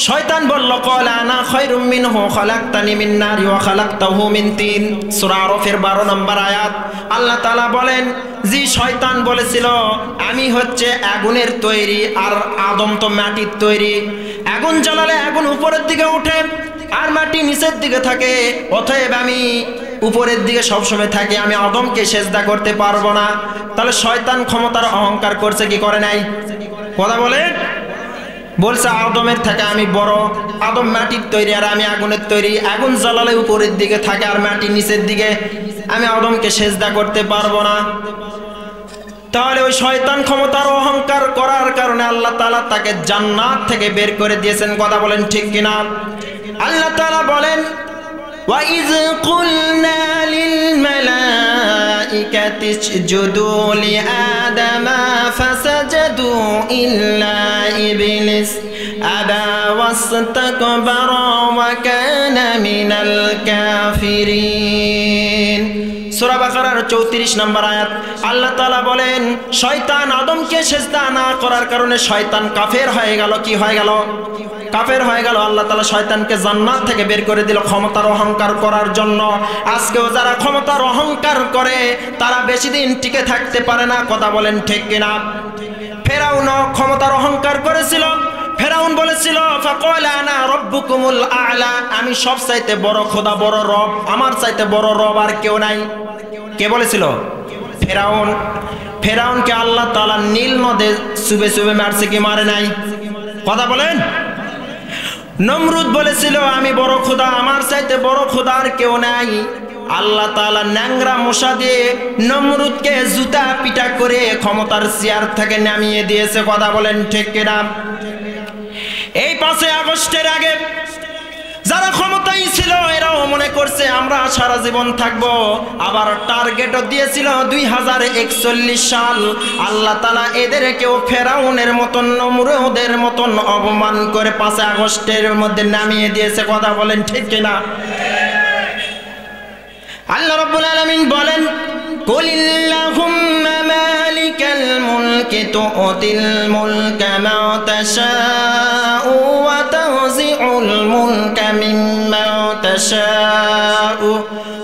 শয়তান বলল ক্বালা আনা খায়রুম মিনহু খালাকতানি মিন নারি ওয়া খালাকতাহু মিন তিন। সূরা আরাফের 12 নম্বর আয়াত। আল্লাহ তাআলা বলেন যে শয়তান বলেছিল আমি হচ্ছে আগুনের তৈরি আর আদম তো মাটির তৈরি, আগুন জ্বালালে আগুন উপরের দিকে ওঠে আর মাটি নিচের দিকে থাকে, অতএব আমি উপরের দিকে সবসময় থাকি, আমি আদমকে সেজদা করতে পারবো না। তাহলে শয়তান ক্ষমতার অহংকার করছে কি করে নাই? কথা বলে বলছে আদমের থেকে আমি বড়, আদম মাটির তৈরি আর আমি আগুনের তৈরি, আগুন জ্বালালে উপরের দিকে থাকে আর মাটি নিচের দিকে, আমি আদমকে সেজদা করতে পারবো না। তাহলে ওই শয়তান ক্ষমতার অহংকার করার কারণে আল্লাহ তাআলা তাকে জান্নাত থেকে বের করে দিয়েছেন। কথা বলেন ঠিক কিনা? আল্লাহ তাআলা বলেন وَإِذْ قُلْنَا لِلْمَلَائِكَةِ اسْجُدُوا لِآدَمَ فَسَجَدُوا إِلَّا إِبْلِيسَ أَبَى وَاسْتَكْبَرَ وَكَانَ مِنَ الْكَافِرِينَ। সূরা বাকারার 34 নম্বর আয়াত। আল্লাহ তাআলা বলেন শয়তান আদমকে সেজদা না করার কারণে শয়তান কাফের হয়ে গেল। কি হয়ে গেল? কাফের হয়ে গেল। আল্লাহ তাআলা শয়তানকে জান্নাত থেকে বের করে দিল ক্ষমতার অহংকার করার জন্য। আজকেও যারা ক্ষমতার অহংকার করে তারা বেশি দিন টিকে থাকতে পারে না। কথা বলেন ঠিক কিনা? ফেরাউন ক্ষমতার অহংকার করেছিল। ফেরাউন বলেছিল ফাকালা আনা রাব্বুকুমুল আ'লা, আমি সবচাইতে বড় খোদা, বড় রব, আমার চাইতে বড় রব আর কেউ নাই। কে বলেছিল? ফেরাউন। ফেরাউনকে আল্লাহ তাআলা নীল নদে চুবে চুবে মারছে কি মারে নাই? কথা বলেন। নমরুদ বলেছিল আমি বড় খোদা, আমার চাইতে বড় খোদা আর কেউ নাই। আল্লাহ তাআলা ন্যাংরা মশা দিয়ে নমরুদকে জুতা পিটা করে ক্ষমতার চেয়ার থেকে নামিয়ে দিয়েছে। কথা বলেন ঠিক কিনা? এই 5 আগস্টের আগে যারা ক্ষমতায় ছিল এরাও মনে করছে আমরা সারা জীবন থাকবো, আবার টার্গেটও দিয়েছিল 2041 সাল। আল্লাহ তাআলা এদেরকেও ফেরাউনের মতন নমরুদের মতন অপমান করে 5 আগস্টের মধ্যে নামিয়ে দিয়েছে। কথা বলেন ঠিক কিনা? আল্লাহ রাব্বুল আলামিন বলেন কুলিল্লাহুম্মা মালিকাল মুলকি তু'তিল মুলকা মা তাশাউ ওয়া তানজি'ুল মুলকা মিম্মা তাশাউ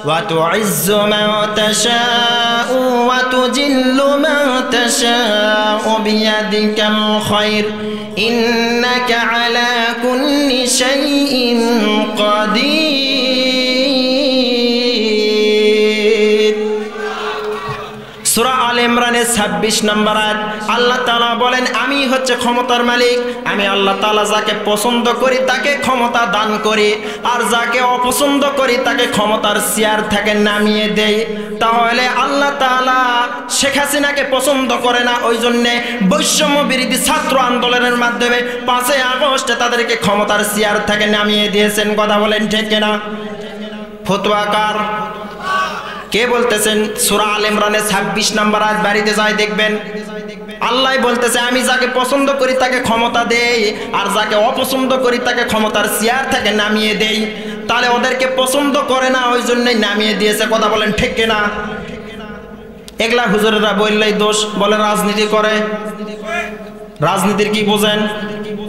ওয়া তু'ইজ্জু মা তাশাউ ওয়া তুজিল্লু মা তাশাউ বিয়াদিকাল খায়র ইন্নাকা আলা কুল্লি শাইইন কাদির। সূরা আলে ইমরানের 26 নম্বর আয়াত। আল্লাহ তাআলা বলেন আমি হচ্ছে ক্ষমতার মালিক, আমি আল্লাহ তাআলা যাকে পছন্দ করি তাকে ক্ষমতা দান করি, আর যাকে অপছন্দ করি তাকে ক্ষমতার চেয়ার থেকে নামিয়ে দেই। তাহলে আল্লাহ তাআলা শেখ হাসিনাকে পছন্দ করে না, ওই জন্যে বৈষম্য বিরোধী ছাত্র আন্দোলনের মাধ্যমে 5 আগস্টে তাদেরকে ক্ষমতার চেয়ার থেকে নামিয়ে দিয়েছেন। কথা বলেন ঠিক কিনা? ফতোয়াকার কে বলতেছেন? সূরা আলে ইমরানের 26 নম্বর আয়াত বাড়িতে যাই দেখবেন। আল্লাহ বলতেছে আমি যাকে পছন্দ করি তাকে ক্ষমতা দেই, আর যাকে অপছন্দ করি তাকে ক্ষমতার চেয়ার থেকে নামিয়ে দেই। তাহলে ওদেরকে পছন্দ করে না, ওই জন্যই নামিয়ে দিয়েছে। কথা বলেন ঠিক কিনা? এগুলা হুজুরেরা বললেই দোষ, বলে রাজনীতি করে। রাজনীতির কি বোঝেন?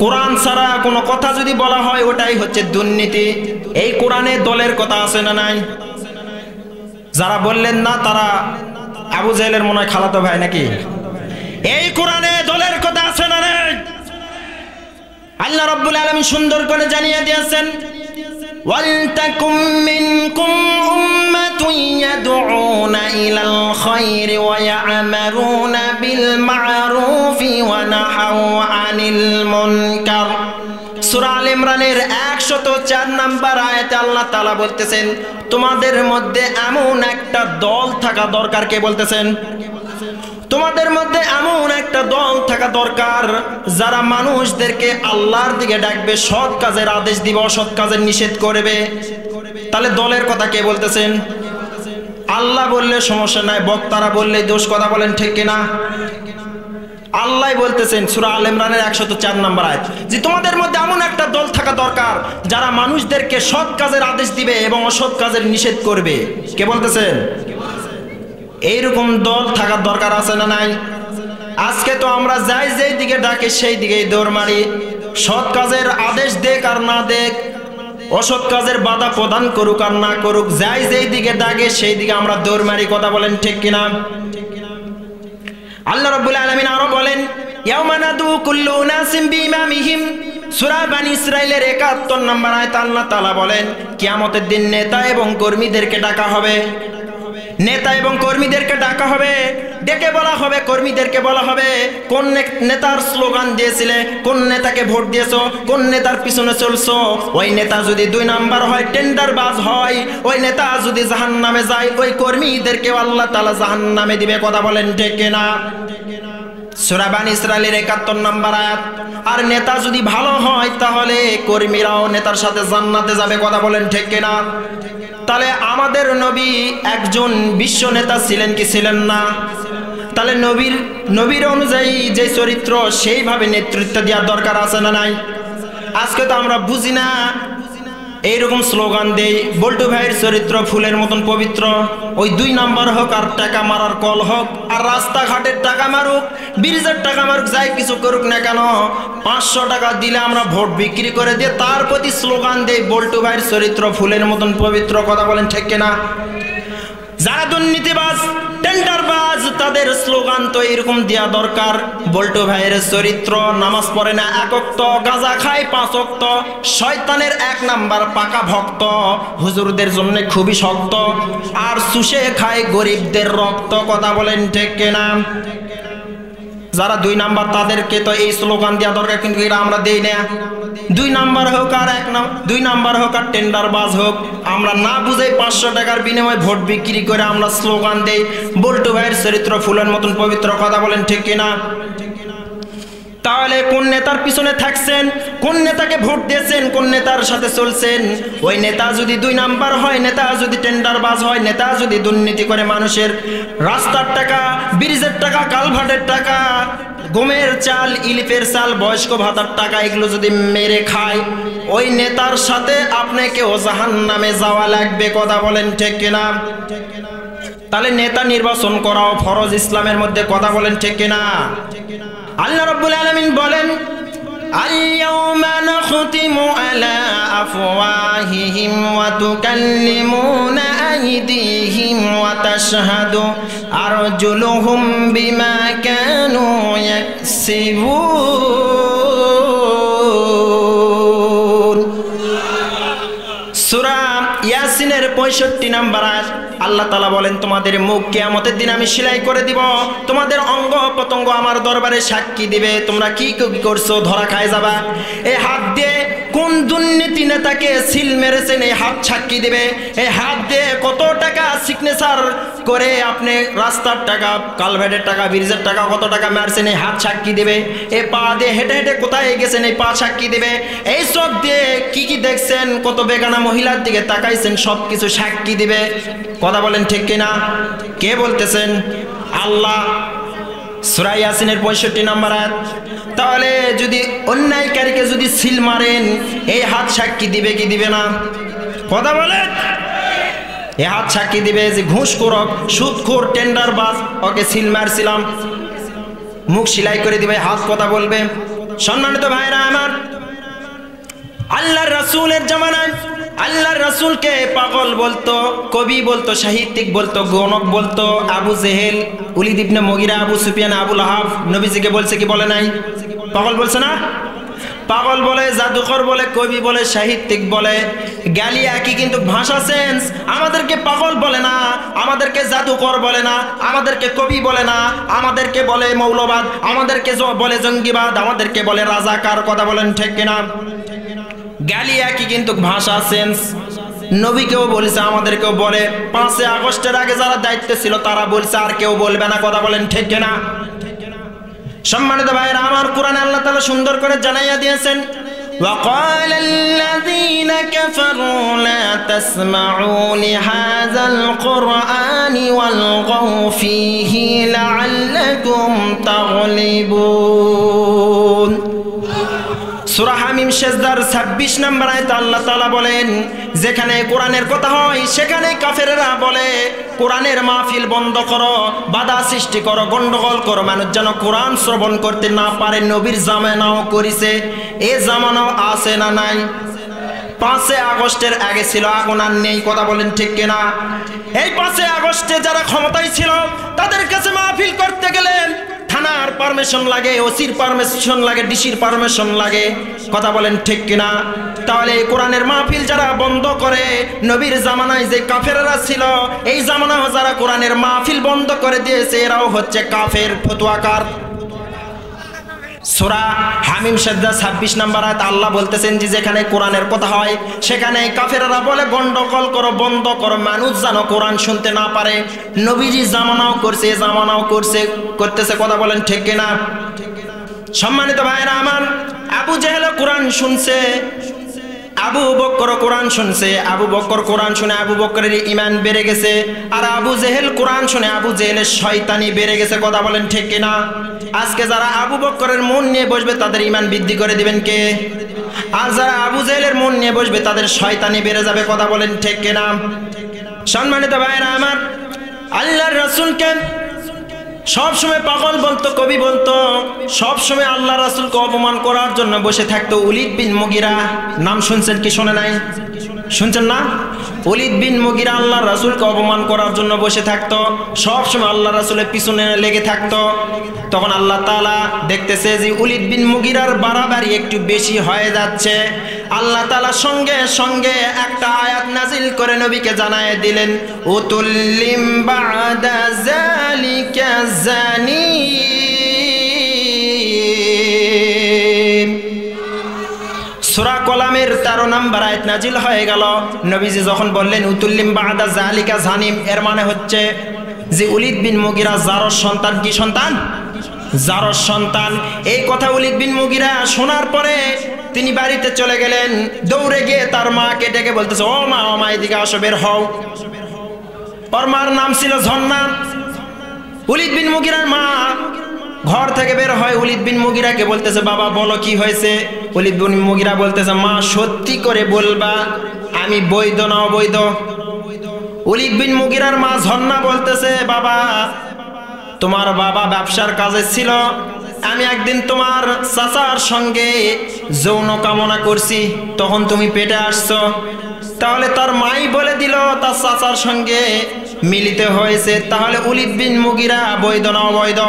কোরআন ছাড়া কোনো কথা যদি বলা হয় ওটাই হচ্ছে দুর্নীতি। এই কোরআনে দলের কথা আছে না নাই? যারা বললেন না তারা আবু জাহেলের মনে হয় খালাতো ভাই নাকি? এই কোরআনে দলের কথা আছে না নাই? আল্লাহ রাব্বুল আলামিন সুন্দর করে জানিয়ে দিয়েছেন ওয়ালতাকুম মিনকুম উম্মাতুন ইয়াদউনা ইলাল খায়রি ওয়া ইয়া'মারুনা বিল মা'রুফি ওয়া নাহাউ আনিল মুনকার। সূরা আলে ইমরানের 104 নম্বর আয়াতে আল্লাহ তাআলা বলতেছেন তোমাদের মধ্যে এমন একটা দল থাকা দরকার। কে বলতেছেন? তোমাদের মধ্যে এমন একটা দল থাকা দরকার যারা মানুষদেরকে আল্লাহর দিকে ডাকবে, সৎ কাজের আদেশ দিবে, অসৎ কাজের নিষেধ করবে। তাহলে দলের কথা কে বলতেছেন? আল্লাহ বললে সমস্যা নাই, বক্তারা বললে দোষ। কথা বলেন ঠিক কিনা? আল্লাহ বলতেছেন সূরা আল ইমরানের 104 নম্বর আয়াত যে তোমাদের মধ্যে এমন একটা দল থাকা দরকার যারা মানুষদেরকে সৎ কাজের আদেশ দিবে এবং অসৎ কাজের নিষেধ করবে। কে বলতেছেন? এইরকম দল থাকার দরকার আছে না নাই? আজকে তো আমরা যাই যেই দিকে ডাকে সেই দিকেই দৌড় মারি। সৎ কাজের আদেশ দেখ আর না দেখ, অসৎ কাজের বাধা প্রদান করুক আর না করুক, যাই যেই দিকে ডাকে সেই দিকে আমরা দৌড় মারি। কথা বলেন ঠিক কিনা? আল্লাহ রাব্বুল আলামিন আরো বলেন ইয়াউমা নাদু কুল্লু উনাসিম বিইমামিহিম, সূরা বনী ইসরাঈলের 71 নম্বর আয়াত আল্লাহ তাআলা বলেন কিয়ামতের দিন নেতা এবং কর্মীদেরকে ডাকা হবে। নেতা এবং কর্মীদেরকে ডাকা হবে, ডেকে বলা হবে, কর্মীদেরকে বলা হবে কোন নেতার স্লোগান দিয়েছিলে, কোন নেতাকে ভোট দিয়েছো, কোন নেতার পিছনে চলছো। ওই নেতা যদি 2 নাম্বার হয়, টেন্ডারবাজ হয়, ওই নেতা যদি জাহান্নামে যায়, ওই কর্মীদেরকে আল্লাহ তাআলা জাহান্নামে দিবে। কথা বলেন ঠিক কিনা? সূরা বনী ইসরাঈলের 71 নম্বর আয়াত। আর নেতা যদি ভালো হয় তাহলে কর্মীরাও নেতার সাথে জান্নাতে যাবে। কথা বলেন ঠিক কিনা? তাহলে আমাদের নবী একজন বিশ্ব নেতা ছিলেন কি ছিলেন না? তাহলে নবীর অনুযায়ী যে চরিত্র সেইভাবে নেতৃত্ব দেওয়ার দরকার আছে না নাই? আজকে তো আমরা বুঝি না, এইরকম স্লোগান দেই বল্টু ভাইয়ের চরিত্র ফুলের মতন পবিত্র। ওই 2 নাম্বার হোক আর টাকা মারার কল হোক আর রাস্তাঘাটের টাকা মারুক, ব্রিজের টাকা মারুক, যাই কিছু করুক না কেন, 500 টাকা দিলে আমরা ভোট বিক্রি করে দিয়ে তার প্রতি স্লোগান দেই বল্টু ভাইয়ের চরিত্র ফুলের মতন পবিত্র। কথা বলেন ঠিক কিনা? যারা দুর্নীতিবাজ, টেন্ডারবাজ, তাদের স্লোগান তো এরকম দেওয়া দরকার বল্টু ভাইয়ের চরিত্র নামাজ পড়ে না 1 ওয়াক্ত, গাঁজা খায় 5 ওয়াক্ত, শয়তানের 1 নাম্বার পাকা ভক্ত, হুজুরদের জন্য খুবই শক্ত, আর চুষে খায় গরিবদের রক্ত। কথা বলেন ঠিক কিনা? যারা 2 নাম্বার তাদেরকে তো এই স্লোগান দেওয়া দরকার, কিন্তু এটা আমরা দেই না। 2 নাম্বার হোক আর 2 নাম্বার হোক আর টেন্ডারবাজ হোক, আমরা না বুঝে 500 টাকার বিনিময়ে ভোট বিক্রি করে আমরা স্লোগান দেই বল্টু ভাইয়ের চরিত্র ফুলের মতন পবিত্র। কথা বলেন ঠিক কিনা? তাহলে কোন নেতার পিছনে থাকছেন, কোন নেতাকে ভোট দিয়েছেন, কোন নেতার সাথে চলছেন? ওই নেতা যদি 2 নাম্বার হয়, নেতা যদি টেন্ডারবাজ হয়, নেতা যদি দুর্নীতি করে মানুষের রাস্তার টাকা, ব্রিজের টাকা, কালভার্টের টাকা, গমের চাল, ইলিপের চাল, বয়স্ক ভাতার টাকা এগুলো যদি মেরে খায়, ওই নেতার সাথে আপনাকেও জাহান্নামে যাওয়া লাগবে। কথা বলেন ঠিক কিনা? তাহলে নেতা নির্বাচন করাও ফরজ ইসলামের মধ্যে। কথা বলেন ঠিক কিনা? আল্লাহ রাব্বুল আলামিন বলেন আল-ইয়াওমা নাখতিমু আলা আফওয়াহিহিম ওয়া তুকাল্লিমুনা আইদিহিম ওয়া তাশহাদু আরজুলুহুম বিমা কানু ইয়াকসিবুন। সূরা ইয়াসিনের 65 নম্বর আয়াত আল্লাহ তাআলা বলেন তোমাদের মুখ কিয়ামতের দিন আমি সেলাই করে দিব, তোমাদের অঙ্গ প্রত্যঙ্গ আমার দরবারে সাক্ষী দিবে, তোমরা কি করছো ধরা খায় যাবা। এই হাত দিয়ে কোন দুর্নীতি নেতাকে সিল মেরেছেন এই হাত সাক্ষী দিবে। এই হাত দিয়ে কত টাকা সিগনেচার করে আপনি রাস্তার টাকা, কালভার্টের টাকা, ব্রিজের টাকা কত টাকা মারছেন এই হাত সাক্ষী দিবে। এই পা দিয়ে হেঁটে হেঁটে কোথায় গেছেন এই পা সাক্ষী দিবে। এই চোখ দিয়ে কি কি দেখছেন, কত বেগানা মহিলার দিকে তাকাইছেন, সব কিছু সাক্ষী দিবে। কথা বলেন ঠিক কিনা? কে বলতেছেন? আল্লাহ। সূরা ইয়াসিনের 65 নম্বর আয়াত। তাহলে যদি অন্যায়কারীকে যদি সিল মারেন এই হাত সাক্ষী দিবে কি দিবে না? কথা বলেন। এই হাত সাক্ষী দিবে যে ঘুষখোর, সুদখোর, টেন্ডারবাজ, ওকে সিল মারছিলাম, মুখ সেলাই করে দিবে, হাত কথা বলবে। সম্মানিত ভাইরা আমার, আল্লাহর রাসূলের জামানায় আল্লাহর রাসূলকে পাগল বলতো, কবি বলতো, সাহিত্যিক বলতো, গণক বলতো। আবু জেহেল, ওলীদ ইবনে মুগীরা, আবু সুফিয়ান, আবু লাহাব নবীজিকে বলছে কি বলে নাই? পাগল বলছে না? পাগল বলে, জাদুকর বলে, কবি বলে, সাহিত্যিক বলে, গালি একই, কিন্তু ভাষা চেঞ্জ। আমাদেরকে পাগল বলে না, আমাদেরকে জাদুকর বলে না, আমাদেরকে কবি বলে না, আমাদেরকে বলে মৌলবাদ, আমাদেরকে বলে জঙ্গিবাদ, আমাদেরকে বলে রাজাকার। কথা বলেন ঠিক কিনা? গালি একই কিন্তু ভাষা চেঞ্জ। নবীকেও বলেছে, আমাদেরকেও বলে। 5 আগস্টের আগে যারা দায়িত্বে ছিল তারা বলছে, আর কেউ বলবে না। কথা বলেন ঠিক কিনা? সম্মানিত ভাইরা আমার, কোরআনে আল্লাহ তাআলা সুন্দর করে জানাইয়া দিয়েছেন وقال الذين كفروا لا تسمعوا لهذا القرآن والغوا فيه لعلكم تغلبون সেজদার 26 নম্বর আয়াতে আল্লাহ তাআলা বলেন, যেখানে কোরআনের কথা হয় সেখানে কাফেররা বলে কোরআনের মাহফিল বন্ধ করো, বাধা সৃষ্টি করো, গন্ডগোল করো, মানুষ যেন কোরআন শ্রবণ করতে না পারে। নবীর জামানাও করেছে, এ জামানাও আছে না নাই? 5 আগস্টের আগে ছিল, এখন আর নেই। কথা বলেন ঠিক কিনা? এই 5 আগস্টে যারা ক্ষমতায় ছিল তাদের কাছে মাহফিল করতে গেলে থানার পারমিশন লাগে, ওসির পারমিশন লাগে, ডিসির পারমিশন লাগে। কথা বলেন ঠিক কিনা? তাহলে এই কোরআনের মাহফিল যারা বন্ধ করে, নবীর জামানায় যে কাফেররা ছিল এই জামানায় যারা কোরআনের মাহফিল বন্ধ করে দিয়েছে এরাও হচ্ছে কাফের, ফতোয়াকার। সূরা হামিম সেজদা 26 নম্বর আয়াত আল্লাহ বলতেছেন যে যেখানে কোরআনের কথা হয় সেখানে কাফেররা বলে গন্ডগোল করো, বন্ধ করো, মানুষ যেন কোরআন শুনতে না পারে। নবীজি জামানাও করছে, জামানাও করতেছে। কথা বলেন ঠিক কিনা? সম্মানিত ভাইরা আমার, আবু জেহেল কোরআন শুনছে, আবু বকর কোরআন শুনছে। আবু বকর কোরআন শুনে আবু বকরের ঈমান বেড়ে গেছে, আর আবু জেহেল কোরআন শুনে আবু জেহেলের শয়তানি বেড়ে গেছে। কথা বলেন ঠিক কিনা? আজকে যারা আবু বকরের মন নিয়ে বসবে তাদের ঈমান বৃদ্ধি করে দিবেন কে? আর যারা আবু জেহেলের মন নিয়ে বসবে তাদের শয়তানি বেড়ে যাবে। কথা বলেন ঠিক কিনা? সম্মানিত ভাইরা আমার, আল্লাহর রাসূলকে সবসময় পাগল বলতো, কবি বলতো, সবসময় আল্লাহ রাসূলকে অপমান করার জন্য বসে থাকতো। ওলীদ বিন মুগীরা নাম শুনছেন কি শোনে নাই? শুনছেন না? ওলীদ বিন মুগীরা আল্লাহ রাসূলকে অপমান করার জন্য বসে থাকতো, সবসময় আল্লাহ রাসূলের পিছনে লেগে থাকতো। তখন আল্লাহ তাআলা দেখতেছে যে ওলীদ বিন মুগীরার বাড়াবাড়ি একটু বেশি হয়ে যাচ্ছে। আল্লাহ তাআলা সঙ্গে সঙ্গে একটা আয়াত নাজিল করে নবীকে জানায় দিলেন, উতুল্লিম বাদা যালিকা জানিম। সূরা কলামের 13 নম্বর আয়াত নাজিল হয়ে গেল। নবীজি যখন বললেন উতুল্লিম বাদা যালিকা জানিম, এর মানে হচ্ছে যে ওলীদ বিন মুগীরা জারর সন্তান। কি সন্তান? জারর সন্তান। এই কথা ওলীদ বিন মুগীরা শোনার পরে তিনি বাড়িতে চলে গেলেন, দৌড়ে গিয়ে তার মাকে ডেকে বলতেছে, ও মা, ও মা, এদিকে আসো, বের হও। ওর মার নাম ছিল ঝর্ণা। ওলীদ বিন মুগীরার মা ঘর থেকে বের হয়, ওলীদ বিন মুগীরাকে বলতেছে, বাবা বলো কি হয়েছে? ওলীদ বিন মুগীরা বলতেছে, মা সত্যি করে বলবা আমি বৈধ না অবৈধ? ওলীদ বিন মুগীরার মা ঝর্ণা বলতেছে, বাবা তোমার বাবা ব্যবসার কাজে ছিল, আমি একদিন তোমার চাচার সঙ্গে যৌন কামনা করছি, তখন তুমি পেটে আসছো। তাহলে তার মাই বলে দিল তার চাচার সঙ্গে মিলিত হয়েছে। তাহলে ওলীদ বিন মুগীরা বৈধ না অবৈধ?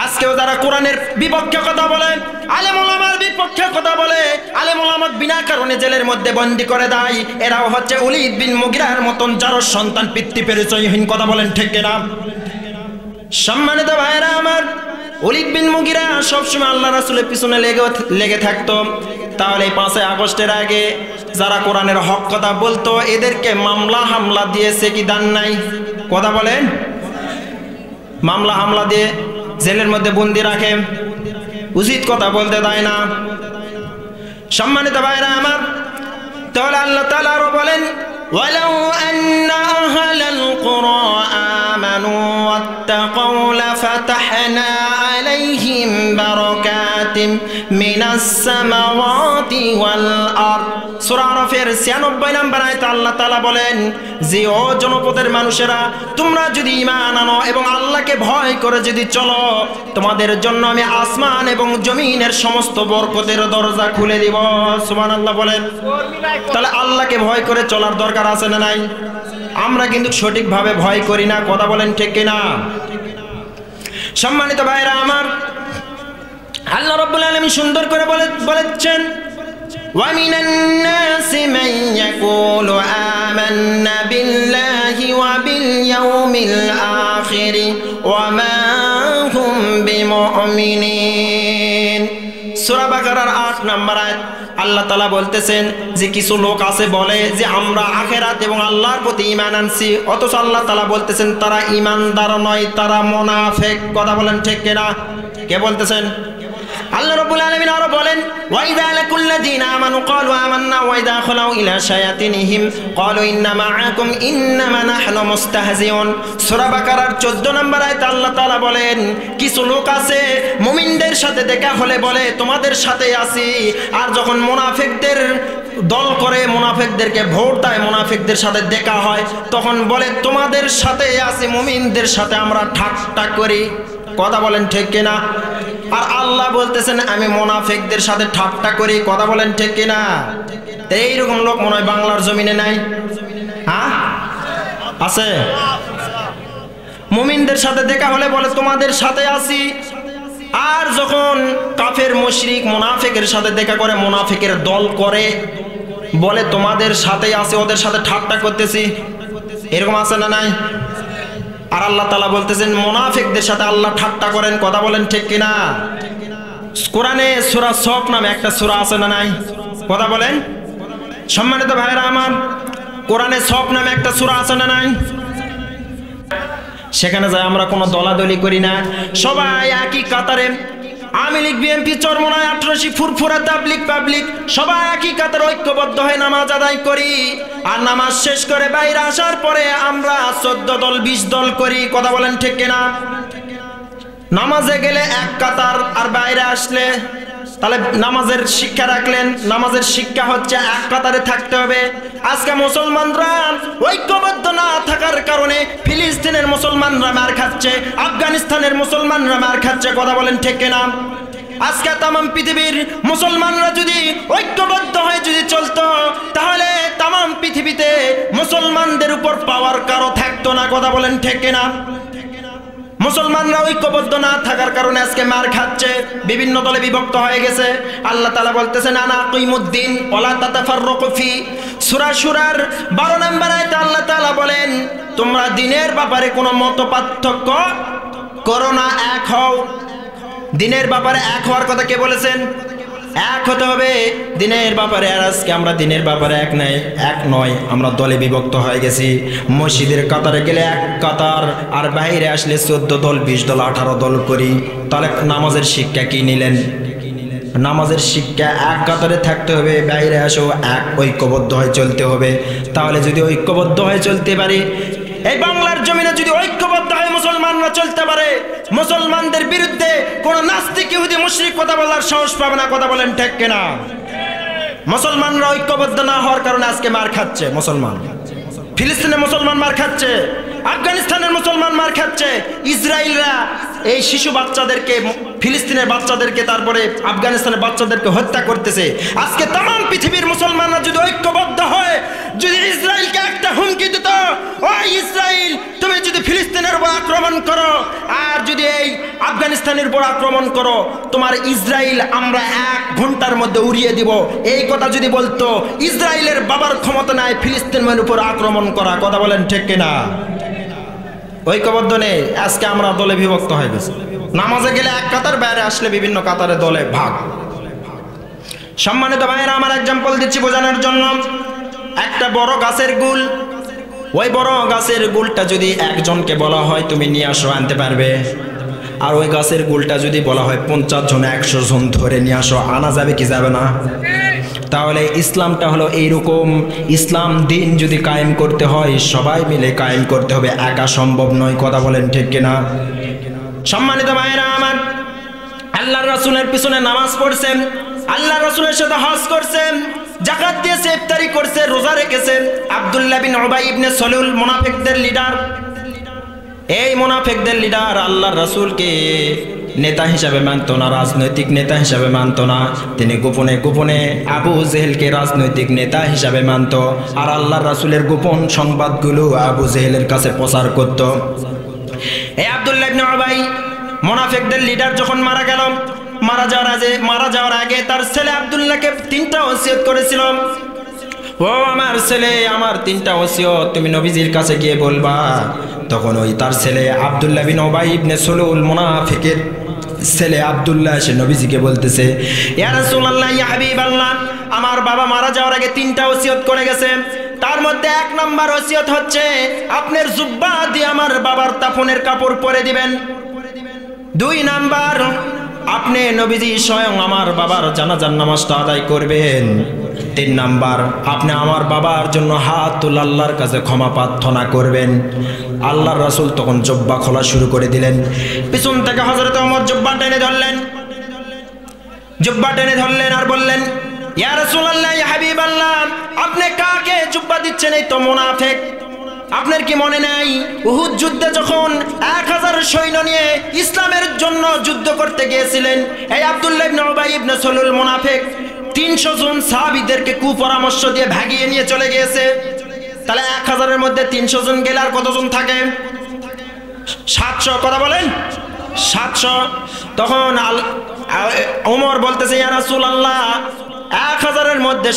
আজকেও যারা কোরআনের বিপক্ষে কথা বলে, আলেম ওলামার বিপক্ষে কথা বলে, আলেম ওলামাকে বিনা কারণে জেলের মধ্যে বন্দী করে দেয়, এরাও হচ্ছে ওলীদ বিন মুগীরার মতন জারর সন্তান, পিতৃ পরিচয়হীন। কথা বলেন ঠিক কিনা? সম্মানিত ভাইরা আমার, ওলীদ বিন মুগীরা সবসময় আল্লাহ রাসূলের পিছনে লেগে থাকতো। তাহলে 5 আগস্টের আগে যারা কোরআনের হক কথা বলতো এদেরকে মামলা হামলা দিয়েছে কি দান নাই? কথা বলেন। মামলা হামলা দিয়ে জেলের মধ্যে বন্দি রাখে, উচিত কথা বলতে দেয় না। সম্মানিত ভাইরা আমার, তাহলে আল্লাহ তাআলা আরো বলেন, ওয়ালাউ আন্না আহলাল কুরা আমানু ওয়াত্তাকাউ লাফাতাহনা আলাইহিম বারাকাতিম মিনাস সামাওয়াতি ওয়াল আরদ। সূরা আরাফের 96 নম্বর আয়াতে আল্লাহ তাআলা বলেন যে ও জনপদের মানুষেরা, তোমরা যদি ঈমান আনো এবং আল্লাহকে ভয় করে যদি চলো, তোমাদের জন্য আমি আসমান এবং জমিনের সমস্ত বরকতের দরজা খুলে দিব। সুবহানাল্লাহ বলেন। তাহলে আল্লাহকে ভয় করে চলার দরকার আছে না নাই? আমরা কিন্তু সঠিকভাবে ভয় করি না। কথা বলেন ঠিক কিনা? সম্মানিত ভাইরা আমার, আল্লাহ রাব্বুল আলামিন সুন্দর করে বলেছেন, ওয়া মিনান নাসি মান ইয়াকুলু আমান্না বিল্লাহি ওয়া বিল ইয়াউমিল আখির ওয়া মা হুম বিমুমিনিন। সূরা বাকারার 8 নম্বর আয়াত আল্লাহ তাআলা বলতেছেন যে কিছু লোক আছে বলে যে আমরা আখিরাত এবং আল্লাহর প্রতি ঈমান আনছি, অথচ আল্লাহ তাআলা বলতেছেন তারা ঈমানদার নয়, তারা মুনাফিক। কথা বলেন ঠিক কিনা? কে বলতেছেন? আল্লাহ রাব্বুল আলামিন আরো বলেন ওয়াইদা লাকুল্লাযিনা আমানু ক্বালু আমান্না ওয়াইদা খালাউ ইলা শায়াতিনহিম ক্বালু ইন্না মাআকুম ইন্নামা নাহনু মুস্তাহজিউন। সূরা বাকারার 14 নম্বর আয়াতে আল্লাহ তাআলা বলেন কিছু লোক আছে মুমিনদের সাথে দেখা হলে বলে তোমাদের সাথে আছি, আর যখন মুনাফিকদের দল করে মুনাফিকদেরকে ভোট দেয় মুনাফিকদের সাথে দেখা হয় তখন বলে তোমাদের সাথে আছি, মুমিনদের সাথে আমরা ঠাট্টা করি। কথা বলেন ঠিক কিনা? আর আল্লাহ বলতেছেন আমি মুনাফিকদের সাথে ঠাট্টা করি। কথা বলেন ঠিক কিনা? এইরকম লোক মনে হয় বাংলার জমিনে নাই। হ্যাঁ আছে। মুমিনদের সাথে দেখা হলে বলে তোমাদের সাথে আছি, আর যখন কাফের মুশরিক মুনাফিকের সাথে দেখা করে মুনাফিকের দল করে বলে তোমাদের সাথে আছে, ওদের সাথে ঠাট্টা করতেছি। এরকম আছে না নাই? আর আল্লাহ তাআলা বলতেছেন মুনাফিকদের সাথে আল্লাহ ঠাট্টা করেন। কথা বলেন ঠিক কিনা? কোরআনে সূরা সফ নামে একটা সূরা আছে না নাই? কথা বলেন। সম্মানিত ভাইরা আমার, কোরআনে সফ নামে একটা সূরা আছে না নাই? সেখানে যায় আমরা কোনো দলাদলি করি না, সবাই একই কাতারে। আওয়ামী লীগ বিএনপি চরমনায় 18 ফুরফুরা তাবলিগ পাবলিক সবাই একই কাতারে ঐক্যবদ্ধ হয়ে নামাজ আদায় করি, আর নামাজ শেষ করে বাইরে আসার পরে আমরা 14 দল 20 দল করি। কথা বলেন ঠিক কিনা? নামাজে গেলে এক কাতার, আর বাইরে আসলে তাহলে নামাজের শিক্ষা রাখলেন। নামাজের শিক্ষা হচ্ছে এক কাতারে থাকতে হবে। আজকে মুসলমানরা ঐক্যবদ্ধ না থাকার কারণে ফিলিস্তিনের মুসলমানরা মার খাচ্ছে, আফগানিস্তানের মুসলমানরা মার খাচ্ছে। কথা বলেন ঠিক কিনা? আজকে তামাম পৃথিবীর মুসলমানরা যদি ঐক্যবদ্ধ হয়ে যদি চলতো তাহলে তামাম পৃথিবীতে মুসলমানদের উপর পাওয়ার কারো থাকতো না। কথা বলেন ঠিক কিনা? মুসলমানরা ঐক্যবদ্ধ না থাকার কারণে আজকে মার খাচ্ছে, বিভিন্ন দলে বিভক্ত হয়ে গেছে। আল্লাহ তাআলা বলতেছেন আনা আকিমুদ্দিন ওয়ালা তাতাফাররাকু ফি। সূরা শুরার 12 নম্বর আয়াতে আল্লাহ তাআলা বলেন তোমরা দ্বীনের ব্যাপারে কোনো মতপার্থক্য করো না, এক হও। দ্বীনের ব্যাপারে এক হওয়ার কথা কে বলেছেন? এক হতে হবে দ্বীনের ব্যাপারে। আর আজকে আমরা দ্বীনের ব্যাপারে এক নয়, আমরা দলে বিভক্ত হয়ে গেছি। মসজিদের কাতারে গেলে এক কাতার, আর বাইরে আসলে 14 দল 20 দল 18 দল করি। তাহলে নামাজের শিক্ষা কি নিলেন? নামাজের শিক্ষা এক কাতারে থাকতে হবে, বাইরে আসো এক ঐক্যবদ্ধ হয়ে চলতে হবে। তাহলে যদি ঐক্যবদ্ধ হয়ে চলতে পারি, এই বাংলার জমিনে যদি ঐক্যবদ্ধ হয়ে মুসলমানরা চলতে পারে, মুসলমানদের বিরুদ্ধে কোন নাস্তিক ইহুদি মুশরিক কথা বলার সাহস পাবে না। কথা বলেন ঠিক কিনা? মুসলমানরা ঐক্যবদ্ধ না হওয়ার কারণে আজকে মার খাচ্ছে মুসলমান। ফিলিস্তিনের মুসলমান মার খাচ্ছে, আফগানিস্তানের মুসলমান মার খাচ্ছে, ইসরায়েলরা এই শিশু বাচ্চাদেরকে, ফিলিস্তিনের বাচ্চাদেরকে, তারপরে আফগানিস্তানের বাচ্চাদেরকে হত্যা করতেছে। আজকে তামাম পৃথিবীর মুসলমানরা যদি ঐক্যবদ্ধ হয়, যদি ইসরায়েলকে একটা হুমকি দিত, ওই ইসরায়েল তুমি যদি ফিলিস্তিনের উপর আক্রমণ করো আর যদি এই আফগানিস্তানের উপর আক্রমণ করো, তোমার ইসরায়েল আমরা 1 ঘন্টার মধ্যে উড়িয়ে দিব, এই কথা যদি বলতো, ইসরায়েলের বাবার ক্ষমতা নাই ফিলিস্তিনের উপর আক্রমণ করা। কথা বলেন ঠিক কিনা? ঐক্যবদ্ধ নেই, আজকে আমরা দলে বিভক্ত হয়ে গেছি। নামাজে গেলে এক কাতার, বাইরে আসলে বিভিন্ন কাতারে দলে ভাগ। সম্মানিত ভাইয়েরা আমার এক্সাম্পল দিচ্ছি বোঝানোর জন্য। একটা বড় গাছের গুল, ওই বড় গাছের গুলটা যদি একজনকে বলা হয় তুমি নিয়ে আসো, আনতে পারবে? আর ওই গাছের গুলটা যদি বলা হয় 50 জন 100 জন ধরে নিয়ে আসো, আনা যাবে কি যাবে না? তাহলে ইসলামটা হলো এইরকম। ইসলাম দিন যদি কায়েম করতে হয় সবাই মিলে কায়েম করতে হবে, একা সম্ভব নয়। কথা বলেন ঠিক কিনা? সম্মানিত ভাইয়েরা আমার, আল্লাহর রাসূলের পিছনে নামাজ পড়ছেন, আল্লাহর রাসূলের সাথে হজ করছেন, যাকাত দিয়েছে, ইফতারি করছে, রোজা রেখেছে। আব্দুল্লাহ বিন উবাই ইবনে সলুল মুনাফিকদের লিডার। এই মুনাফিকদের লিডার আল্লাহর রাসূলকে নেতা হিসাবে মানত না, রাজনৈতিক নেতা হিসাবে মানত না। তিনি গোপনে গোপনে আবু জেহেলকে রাজনৈতিক নেতা হিসাবে মানত, আর আল্লাহর রাসূলের গোপন সংবাদগুলো আবু জেহেলের কাছে প্রচার করত। এই আব্দুল্লাহ ইবনে উবাই মুনাফিকদের লিডার যখন মারা গেল, মারা যাওয়ার আগে তার ছেলে আব্দুল্লাহকে 3টা ওসিয়ত করেছিল। ও আমার ছেলে, আমার 3টা ওসিয়ত তুমি নবীজির কাছে গিয়ে বলবা। তখন ওই তার ছেলে আব্দুল্লাহ বিন উবাই ইবনে সলুল মুনাফিকের ছেলে আব্দুল্লাহ সে নবীজিকে বলতেছে, ইয়া রাসূলুল্লাহ, ইয়া হাবিবাল্লাহ, আমার বাবা মারা যাওয়ার আগে 3টা ওসিয়ত করে গেছে। তার মধ্যে 1 নাম্বার ওসিয়ত হচ্ছে আপনার জুব্বা দিয়ে আমার বাবার দাফনের কাপড় পরে দিবেন। 2 নাম্বার আপনি নবীজি স্বয়ং আমার বাবার জানাজার নামাজটা আদায় করবেন। 3 নাম্বার, আপনি আমার বাবার জন্য হাত তুলে আল্লাহর কাছে ক্ষমা প্রার্থনা করবেন। আল্লাহর রাসূল তখন জুব্বা খোলা শুরু করে দিলেন। পিছন থেকে হযরত ওমর জুব্বা টেনে ধরলেন, আর বললেন, ইয়া রাসূলুল্লাহ, ইয়া হাবিবাল্লাহ, আপনি কাকে জুব্বা দিচ্ছেন? এই তো মুনাফিক। আপনার কি মনে নাই উহুদ যুদ্ধে যখন 1000 সৈন্য নিয়ে ইসলামের জন্য যুদ্ধ করতে গিয়েছিলেন, এই আব্দুল্লাহ ইবনে উবাই ইবনে সালুল মুনাফিক 300 জন সাহাবীদেরকে কুপরামর্শ দিয়ে ভাগিয়ে নিয়ে চলে গিয়েছে। তাহলে 1000 এর মধ্যে 300 জন গেলে আর কতজন থাকে? 700। কথা বলেন, 700। তখন ওমর বলতেছে, ইয়া রাসূলুল্লাহ, 1000 এর মধ্যে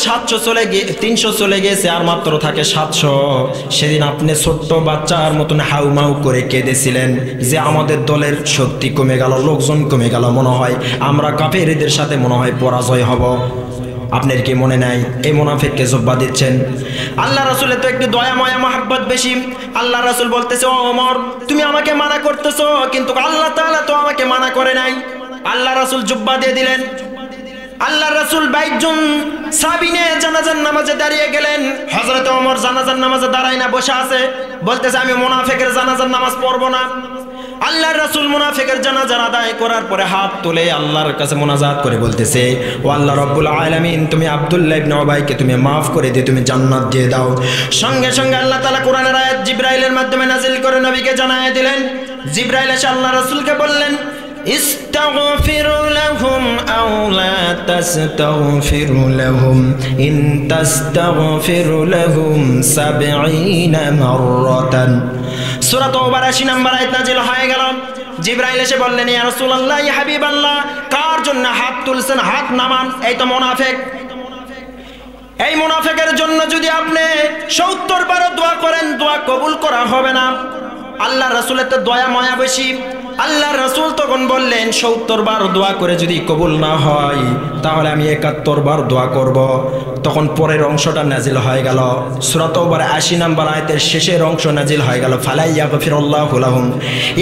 300 চলে গেছে, আর মাত্র থাকে 700। সেদিন আপনি ছোট্ট বাচ্চার মতন হাউমাউ করে কেঁদেছিলেন যে আমাদের দলের শক্তি কমে গেল, লোকজন কমে গেল, মনে হয় আমরা কাফেরদের সাথে মনে হয় পরাজয় হব। আপনার কি মনে নাই? এই মুনাফিককে জুব্বা দিচ্ছেন। আল্লাহ রাসূলের তো একটু দয়া মায়া মহব্বত বেশি। আল্লাহ রাসূল বলতেছে, ও ওমর, তুমি আমাকে মানা করতেছো, কিন্তু আল্লাহ তাআলা তো আমাকে মানা করে নাই। আল্লাহ রাসূল জুব্বা দিয়ে দিলেন। আল্লাহ রাসূল 22 জন সাহাবী নিয়ে জানাজার নামাজে দাঁড়িয়ে গেলেন। হযরত ওমর জানাজার নামাজে দাঁড়ায় না, বসে আছে, বলতেছে, আমি মুনাফিকের জানাজার নামাজ পড়ব না। আল্লাহর রাসূল মুনাফিকের জানাজা আদায় করার পরে হাত তুলে আল্লাহর কাছে মুনাজাত করে বলতেছে, ও আল্লাহ রাব্বুল আলামিন, তুমি আব্দুল্লাহ ইবনে উবাইকে তুমি মাফ করে দিয়ে তুমি জান্নাত দিয়ে দাও। সঙ্গে সঙ্গে আল্লাহ তাআলা কোরআনের আয়াত জিবরাইলের মাধ্যমে নাজিল করে নবীকে জানায় দিলেন। জিবরাইল এসে আল্লাহ রাসূলকে বললেন, ইস্তাগফির লাহুম আও লা তাস্তাগফির লাহুম ইন তাস্তাগফির লাহুম 70 মাররাতান। সূরা তাওবার 80 নম্বর আয়াত নাযিল হয়ে গেল। জিবরাইল এসে বললেন, ইয়া রাসূলুল্লাহ, ইয়া হাবিবাল্লাহ, কার জন্য হাত তুলছেন? হাত নামান। এই তো মুনাফিক। এই মুনাফিকের জন্য যদি আপনি 70 বার দোয়া করেন, দোয়া কবুল করা হবে না। আল্লাহ রাসূলের তো দয়া মায়া বেশি। আল্লাহ রাসূল তখন বললেন, 70 বার দোয়া করে যদি কবুল না হয়, তাহলে আমি 71 বার দোয়া করব। তখন পরের অংশটা নাজিল হয়ে গেল। সূরা তাওবার 80 নম্বর আয়াতের শেষের অংশ নাজিল হয়ে গেল, ফালা ইয়াগফিরুল্লাহু লাহুম।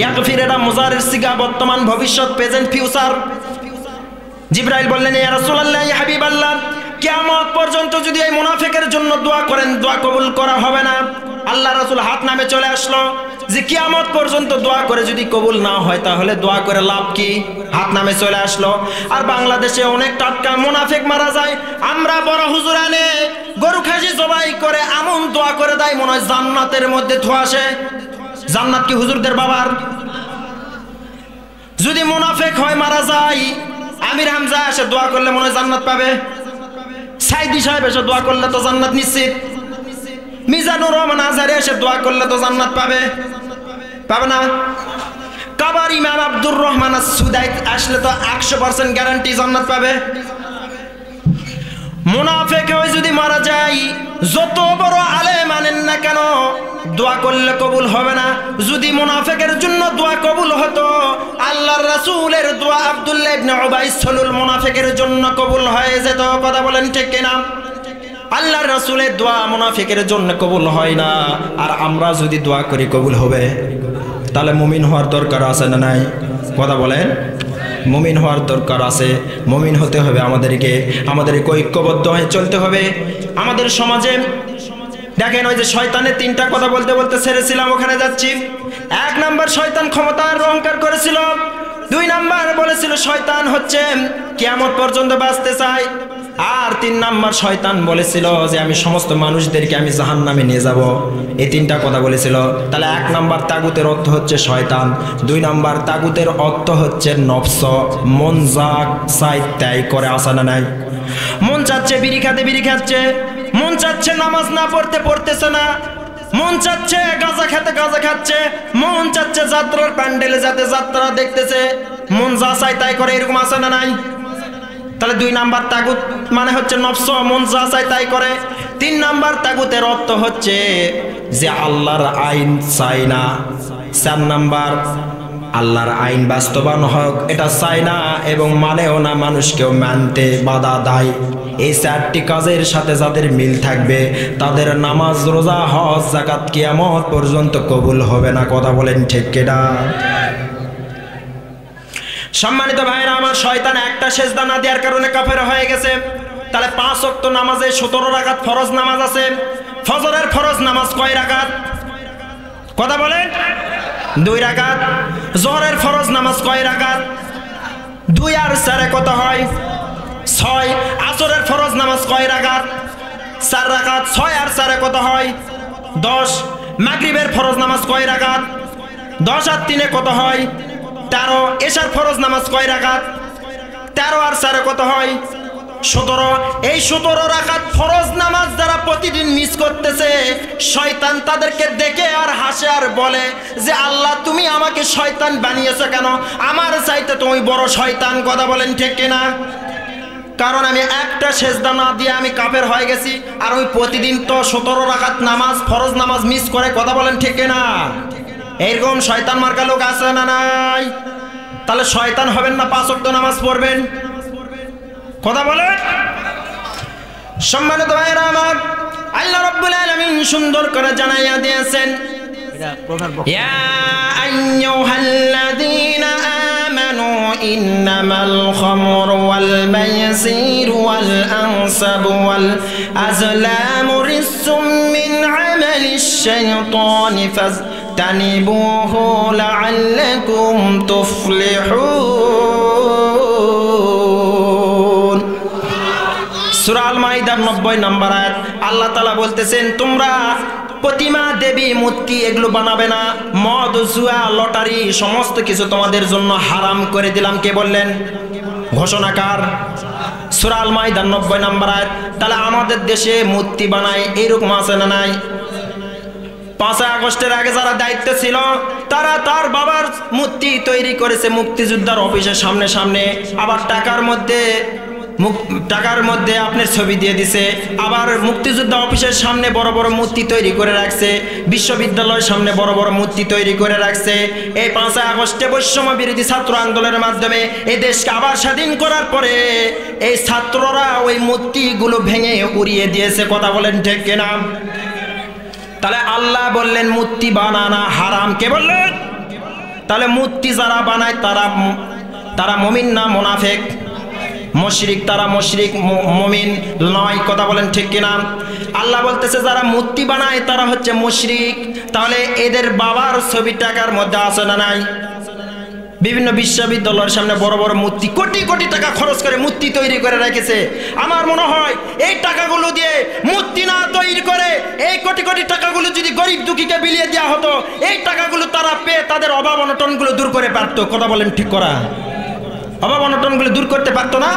ইয়াগফির এটা মুজারির সিগা, বর্তমান, ভবিষ্যৎ, প্রেজেন্ট, ফিউচার। জিবরাইল বললেন, ইয়া রাসূলুল্লাহ, ইয়া হাবিবাল্লাহ, কিয়ামত পর্যন্ত যদি এই মুনাফিকের জন্য দোয়া করেন, দোয়া কবুল করা হবে না। আল্লাহ রাসূল হাত নামে চলে আসলো যে কিয়ামত পর্যন্ত দোয়া করে যদি কবুল না হয়, তাহলে দোয়া করে লাভ কি? হাত নামে চলে আসলো। আর বাংলাদেশে অনেক টাটকা মুনাফিক মারা যায়, আমরা বড় হুজুর আনে গরু খাসি জবাই করে এমন দোয়া করে দেয় মনে হয় জান্নাতের মধ্যে ধোয়া আসে। জান্নাত কি হুজুরদের বাবার? যদি মুনাফিক হয় মারা যায়, আমির হামজা এসে দোয়া করলে মনে হয় জান্নাত পাবে। সাইদি সাহেব এসে দোয়া করলে তো জান্নাত নিশ্চিত। মিজানুর রহমান আজহারি এসে দোয়া করলে তো জান্নাত পাবে না। কাবার ইমাম আব্দুর রহমান আস-সুদাই আসলে তো 100% গ্যারান্টি জান্নাত পাবে। মুনাফিক হয়ে যদি মারা যায়, যত বড় আলেম আনেন না কেন, দোয়া করলে কবুল হবে না। যদি মুনাফিকের জন্য দোয়া কবুল হতো, আল্লাহর রাসূলের দোয়া আব্দুল্লাহ ইবনে উবাই সালুল মুনাফিকের জন্য কবুল হয়ে যেত। কথা বলেন ঠিক কিনা? আল্লাহর রাসূলের দোয়া মুনাফিকের জন্য কবুল হয় না, আর আমরা যদি দোয়া করি কবুল হবে। তাহলে মুমিন হওয়ার দরকার আছে না নাই? কথা বলেন। মুমিন হওয়ার দরকার আছে। মুমিন হতে হবে আমাদেরকে ঐক্যবদ্ধ হয়ে চলতে হবে। আমাদের সমাজে দেখেন, ওই যে শয়তানের 3টা কথা বলতে বলতে ছেড়েছিলাম, ওখানে যাচ্ছি। 1 নাম্বার, শয়তান ক্ষমতার অহংকার করেছিল। 2 নাম্বার বলেছিল শয়তান হচ্ছে কিয়ামত পর্যন্ত বাঁচতে চায়। আর 3 নাম্বার, শয়তান বলেছিল যে আমি সমস্ত মানুষদেরকে আমি জাহান্নামে নিয়ে যাব। এই 3টা কথা বলেছিল। তাহলে 1 নাম্বার তাগুতের অর্থ হচ্ছে শয়তান। 2 নাম্বার তাগুতের অর্থ হচ্ছে নফস, মন যা চাই তাই করে, আসা না নাই। মন চাচ্ছে বিড়ি খাতে বিড়ি খাচ্ছে, মন চাচ্ছে নামাজ না পড়তে পড়তেছে না, মন চাচ্ছে গাঁজা খেতে গাঁজা খাচ্ছে, মন চাচ্ছে যাত্রার প্যান্ডেলে যাতে যাত্রা দেখতেছে, মন যা চাই তাই করে, এরকম আছে না নাই? তাহলে 2 নাম্বার তাগুত মানে হচ্ছে নফস, মন যা চাই তাই করে। 3 নাম্বার তাগুতের অর্থ হচ্ছে যে আল্লাহর আইন চাই না। 4 নাম্বার, আল্লাহর আইন বাস্তবায়ন হোক এটা চাই না এবং মানেও না, মানুষকেও মানতে বাধা দেয়। এই 4টি কাজের সাথে যাদের মিল থাকবে, তাদের নামাজ, রোজা, হজ, যাকাত কিয়ামত পর্যন্ত কবুল হবে না। কথা বলেন ঠিক কিনা? সম্মানিত ভাইরা আমার, শয়তান একটা সেজদা না দেওয়ার কারণে কাফের হয়ে গেছে। তাহলে 5 ওয়াক্ত নামাজে 17 রাকাত ফরজ নামাজ আছে। ফজরের ফরজ নামাজ কয় রাকাত? কথা বলেন। 2 রাকাত। যোহরের ফরজ নামাজ কয় রাকাত? 2 আর 4 কত হয়? 6। আসরের ফরজ নামাজ কয় রাকাত? 4 রাকাত। 6 আর 4 কত হয়? 10। মাগরিবের ফরজ নামাজ কয় রাকাত? 10 আর 3 কত হয়? 13। এশার ফরজ নামাজ কয় রাকাত? 13 আর 4 কত হয়? 17। এই 17 রাকাত ফরজ নামাজ যারা প্রতিদিন মিস করতেছে, শয়তান তাদেরকে দেখে আর হাসে আর বলে যে আল্লাহ তুমি আমাকে শয়তান বানিয়েছো কেন? আমার চাইতে তুমি বড় শয়তান। কথা বলেন ঠিক কিনা? কারণ আমি একটা সেজদা না দিয়ে আমি কাফের হয়ে গেছি, আর ওই প্রতিদিন তো 17 রাকাত নামাজ ফরজ নামাজ মিস করে। কথা বলেন ঠিক কিনা? এইরকম শয়তান মার্কা লোক আছে না নাই? তাহলে শয়তান হবেন না, 5 ওয়াক্ত নামাজ পড়বেন। কথা বলেন। সম্মানিত ভাইরা আমার, আল্লাহ রাব্বুল আলামিন সুন্দর করে জানাইয়া দিয়েছেন, ইয়া আইয়ুহাল্লাযীনা আমানু ইন্নামাল খামরু ওয়াল মাইসিরু ওয়াল আনসাবু ওয়াল আজলামু রিজসুম মিন আমালিশ শাইতানি ফাজতানিবুহু লাআল্লাকুম তুফলিহুন। সূরা আল মাইদার 90 নম্বর আয়াত। আল্লাহ তাআলা বলতেছেন, তোমরা প্রতিমা দেবী মূর্তি এগুলো বানাবে না। মদ জুয়া লটারি সমস্ত কিছু তোমাদের জন্য হারাম করে দিলাম। কে বললেন? ঘোষণাকার। সূরা আল মাইদার 90 নম্বর আয়াত। তাহলে আমাদের দেশে মূর্তি বানায় এরকম আছে না নাই? 5 আগস্টের আগে যারা দায়িত্ব ছিল তারা তার বাবার মূর্তি তৈরি করেছে মুক্তিযোদ্ধার অফিসের সামনে সামনে, আবার টাকার মধ্যে আপনার ছবি দিয়ে দিছে। আবার মুক্তিযোদ্ধা অফিসের সামনে বড় বড় মূর্তি তৈরি করে রাখছে, বিশ্ববিদ্যালয়ের সামনে বড় বড় মূর্তি তৈরি করে রাখছে। এই 5 আগস্টে বৈষম্য বিরোধী ছাত্র আন্দোলনের মাধ্যমে এই দেশকে আবার স্বাধীন করার পরে এই ছাত্ররা ওই মূর্তিগুলো ভেঙে উড়িয়ে দিয়েছে। কথা বলেন ঠিক কিনা? তাহলে আল্লাহ বললেন মূর্তি বানানা হারাম। কে বললেন? তাহলে মূর্তি যারা বানায় তারা মুমিন না মুনাফিক? মুশরিক। তারা মুশরিক, মুমিন নয়। কথা বলেন ঠিক কিনা? আল্লাহ বলতেছে যারা মূর্তি বানায় তারা হচ্ছে মুশরিক। তাহলে এদের বাবার ছবি টাকার মধ্যে আছে না নাই? বিভিন্ন বিশ্ববিদ্যালয়ের সামনে বড় বড় মূর্তি, কোটি কোটি টাকা খরচ করে মূর্তি তৈরি করে রেখেছে। আমার মনে হয় এই টাকাগুলো দিয়ে মূর্তি না তৈরি করে এই কোটি কোটি টাকাগুলো যদি গরিব দুঃখীকে বিলিয়ে দেওয়া হতো, এই টাকাগুলো তারা পেয়ে তাদের অভাব অনটনগুলো দূর করে পারতো। কথা বলেন ঠিক করা? অভাব অনটনগুলো দূর করতে পারতো না?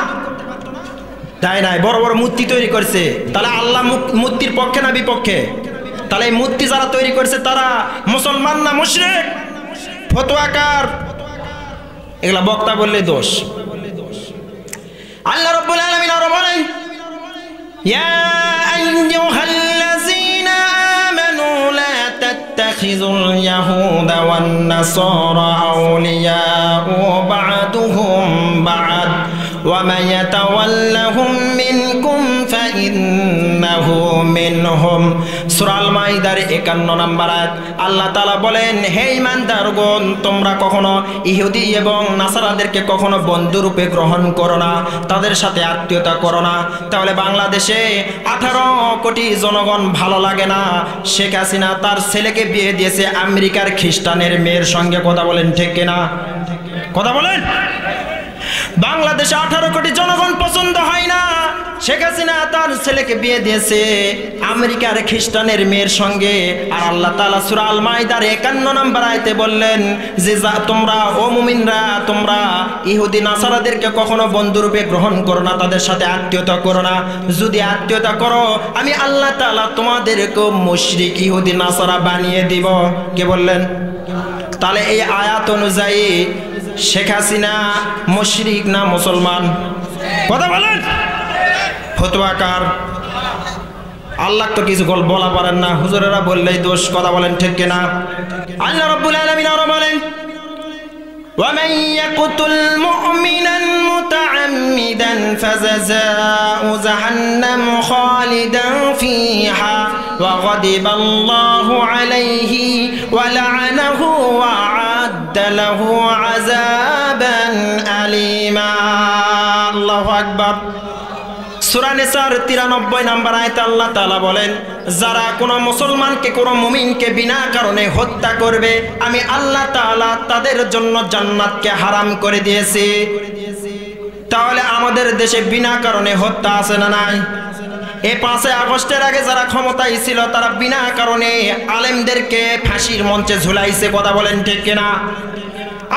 তাই নাই, বড় বড় মূর্তি তৈরি করছে। তাহলে আল্লাহ মূর্তির পক্ষে না বিপক্ষে? তাহলে এই মূর্তি যারা তৈরি করছে তারা মুসলমান না মুশরিক? ফতোয়াকার এগুলা বক্তা বললে দোষ। আল্লাহ রাব্বুল আলামিন আরো বলেন, ইয়া আইয়ুহাল্লাযীনা আমানু লা তাত্তাখিযুল ইয়াহুদা ওয়ান নাসারা আউলিয়া বা'দুহুম বা'দ ওয়া মান ইয়াতাওয়াল্লাহুম মিনকুম ফাইন্নাহু মিনহুম। সূরা আল মাইদার 51 নম্বর আয়াত। আল্লাহ তাআলা বলেন, হে ঈমানদারগণ, তোমরা কখনো ইহুদি এবং নাসারাদেরকে কখনো বন্ধুরূপে গ্রহণ করো না, তাদের সাথে আত্মীয়তা করো না। তাহলে বাংলাদেশে 18 কোটি জনগণ ভালো লাগে না, শেখ হাসিনা তার ছেলেকে বিয়ে দিয়েছে আমেরিকার খ্রিস্টানের মেয়ের সঙ্গে। কথা বলেন ঠিক কিনা? কথা বলেন। বাংলাদেশে 18 কোটি জনগণ পছন্দ হয় না, শেখ হাসিনা তার ছেলেকে বিয়ে দিয়েছে আমেরিকার খ্রিস্টানের মেয়ের সঙ্গে। আর আল্লাহ তাআলা সূরা আল মাইদার 51 নম্বর আয়াতে বললেন যে তোমরা ও মুমিনরা, তোমরা ইহুদি নাসারাদেরকে কখনো বন্ধুরূপে গ্রহণ করো না, তাদের সাথে আত্মীয়তা করো না। যদি আত্মীয়তা করো আমি আল্লাহ তাআলা তোমাদেরকে মুশরিক ইহুদি নাসারা বানিয়ে দিব। কে বললেন? তাহলে এই আয়াত অনুযায়ী শেখ হাসিনা মুশরিক না মুসলমান? কথা বলেন। ফতোয়াকার আল্লাহ তো কিছু বলা পারেন না, হুজুরেরা বললেই দোষ। কথা বলেন ঠিক কিনা? আল্লাহ রাব্বুল আলামিন আরো বলেন, ومن يقتل مؤمنا متعمدا فجزاؤه جهنم خالدا فيها وغضب الله عليه ولعنه وأعد له عذابا আকবার। সূরা নিসার 93 নম্বর আয়াতে আল্লাহ তাআলা বলেন, যারা কোনো মুসলমানকে কোনো মুমিনকে বিনা কারণে হত্যা করবে আমি আল্লাহ তাআলা তাদের জন্য জান্নাতকে হারাম করে দিয়েছি। তাহলে আমাদের দেশে বিনা কারণে হত্যা আছে না নাই? এই 5 আগস্টের আগে যারা ক্ষমতায় ছিল তারা বিনা কারণে আলেমদেরকে ফাঁসির মঞ্চে ঝুলাইছে, কথা বলেন ঠিক কিনা?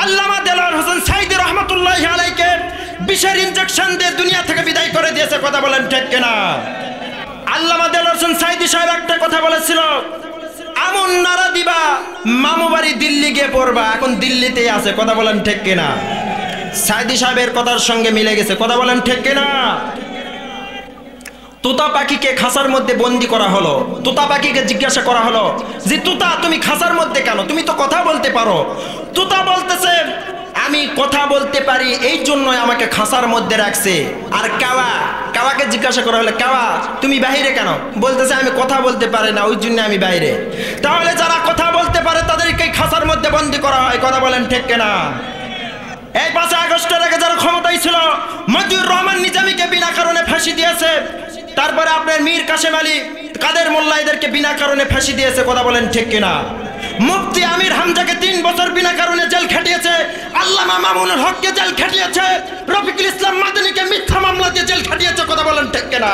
আল্লামা দেলোয়ার হোসেন সাঈদী রহমাতুল্লাহি আলাইহিকে বিষের ইনজেকশন দিয়ে দুনিয়া থেকে বিদায় করে দিয়েছে, কথা বলেন ঠিক কিনা? আল্লামা দেলোয়ার হোসেন সাঈদী সাহেব একটা কথা বলেছিল, আমন নারা দিবা মামু বাড়ি দিল্লি গিয়ে পড়বা, এখন দিল্লিতেই আছে, কথা বলেন ঠিক কিনা? সাঈদী সাহেবের কথার সঙ্গে মিলে গেছে, কথা বলেন ঠিক কিনা? তোতা পাখিকে খাঁচার মধ্যে বন্দি করা হলো। তোতা পাখিকে জিজ্ঞাসা করা হলো যে তোতা তুমি খাঁচার মধ্যে কেন, তুমি তো কথা বলতে পারো। তোতা বলতেছে আমি কথা বলতে পারি এই জন্যই আমাকে খাঁচার মধ্যে রাখছে। আর কাওয়াকে জিজ্ঞাসা করা হলো কাওয়া তুমি বাইরে কেন, বলতেছে আমি কথা বলতে পারি না ওই জন্য আমি বাইরে। তাহলে যারা কথা বলতে পারে তাদেরকে খাঁচার মধ্যে বন্দি করা হয়, কথা বলেন ঠিক কিনা? এই 5 আগস্টের আগে যারা ক্ষমতায় ছিল মজিবুর রহমান নিজামীকে বিনা কারণে ফাঁসি দিয়েছে। তারপরে আপনার মীর কাসেম আলী কাদের মোল্লা এদেরকে বিনা কারণে ফাঁসি দিয়েছে, কথা বলেন ঠিক কিনা? মুফতি আমির হামজাকে 3 বছর বিনা কারণে জেল খাটিয়েছে। আল্লামা মামুনুল হককে জেল খাটিয়েছে। রফিকুল ইসলাম মাদানীকে মিথ্যা মামলা দিয়ে জেল খাটিয়েছে, কথা বলেন ঠিক কিনা?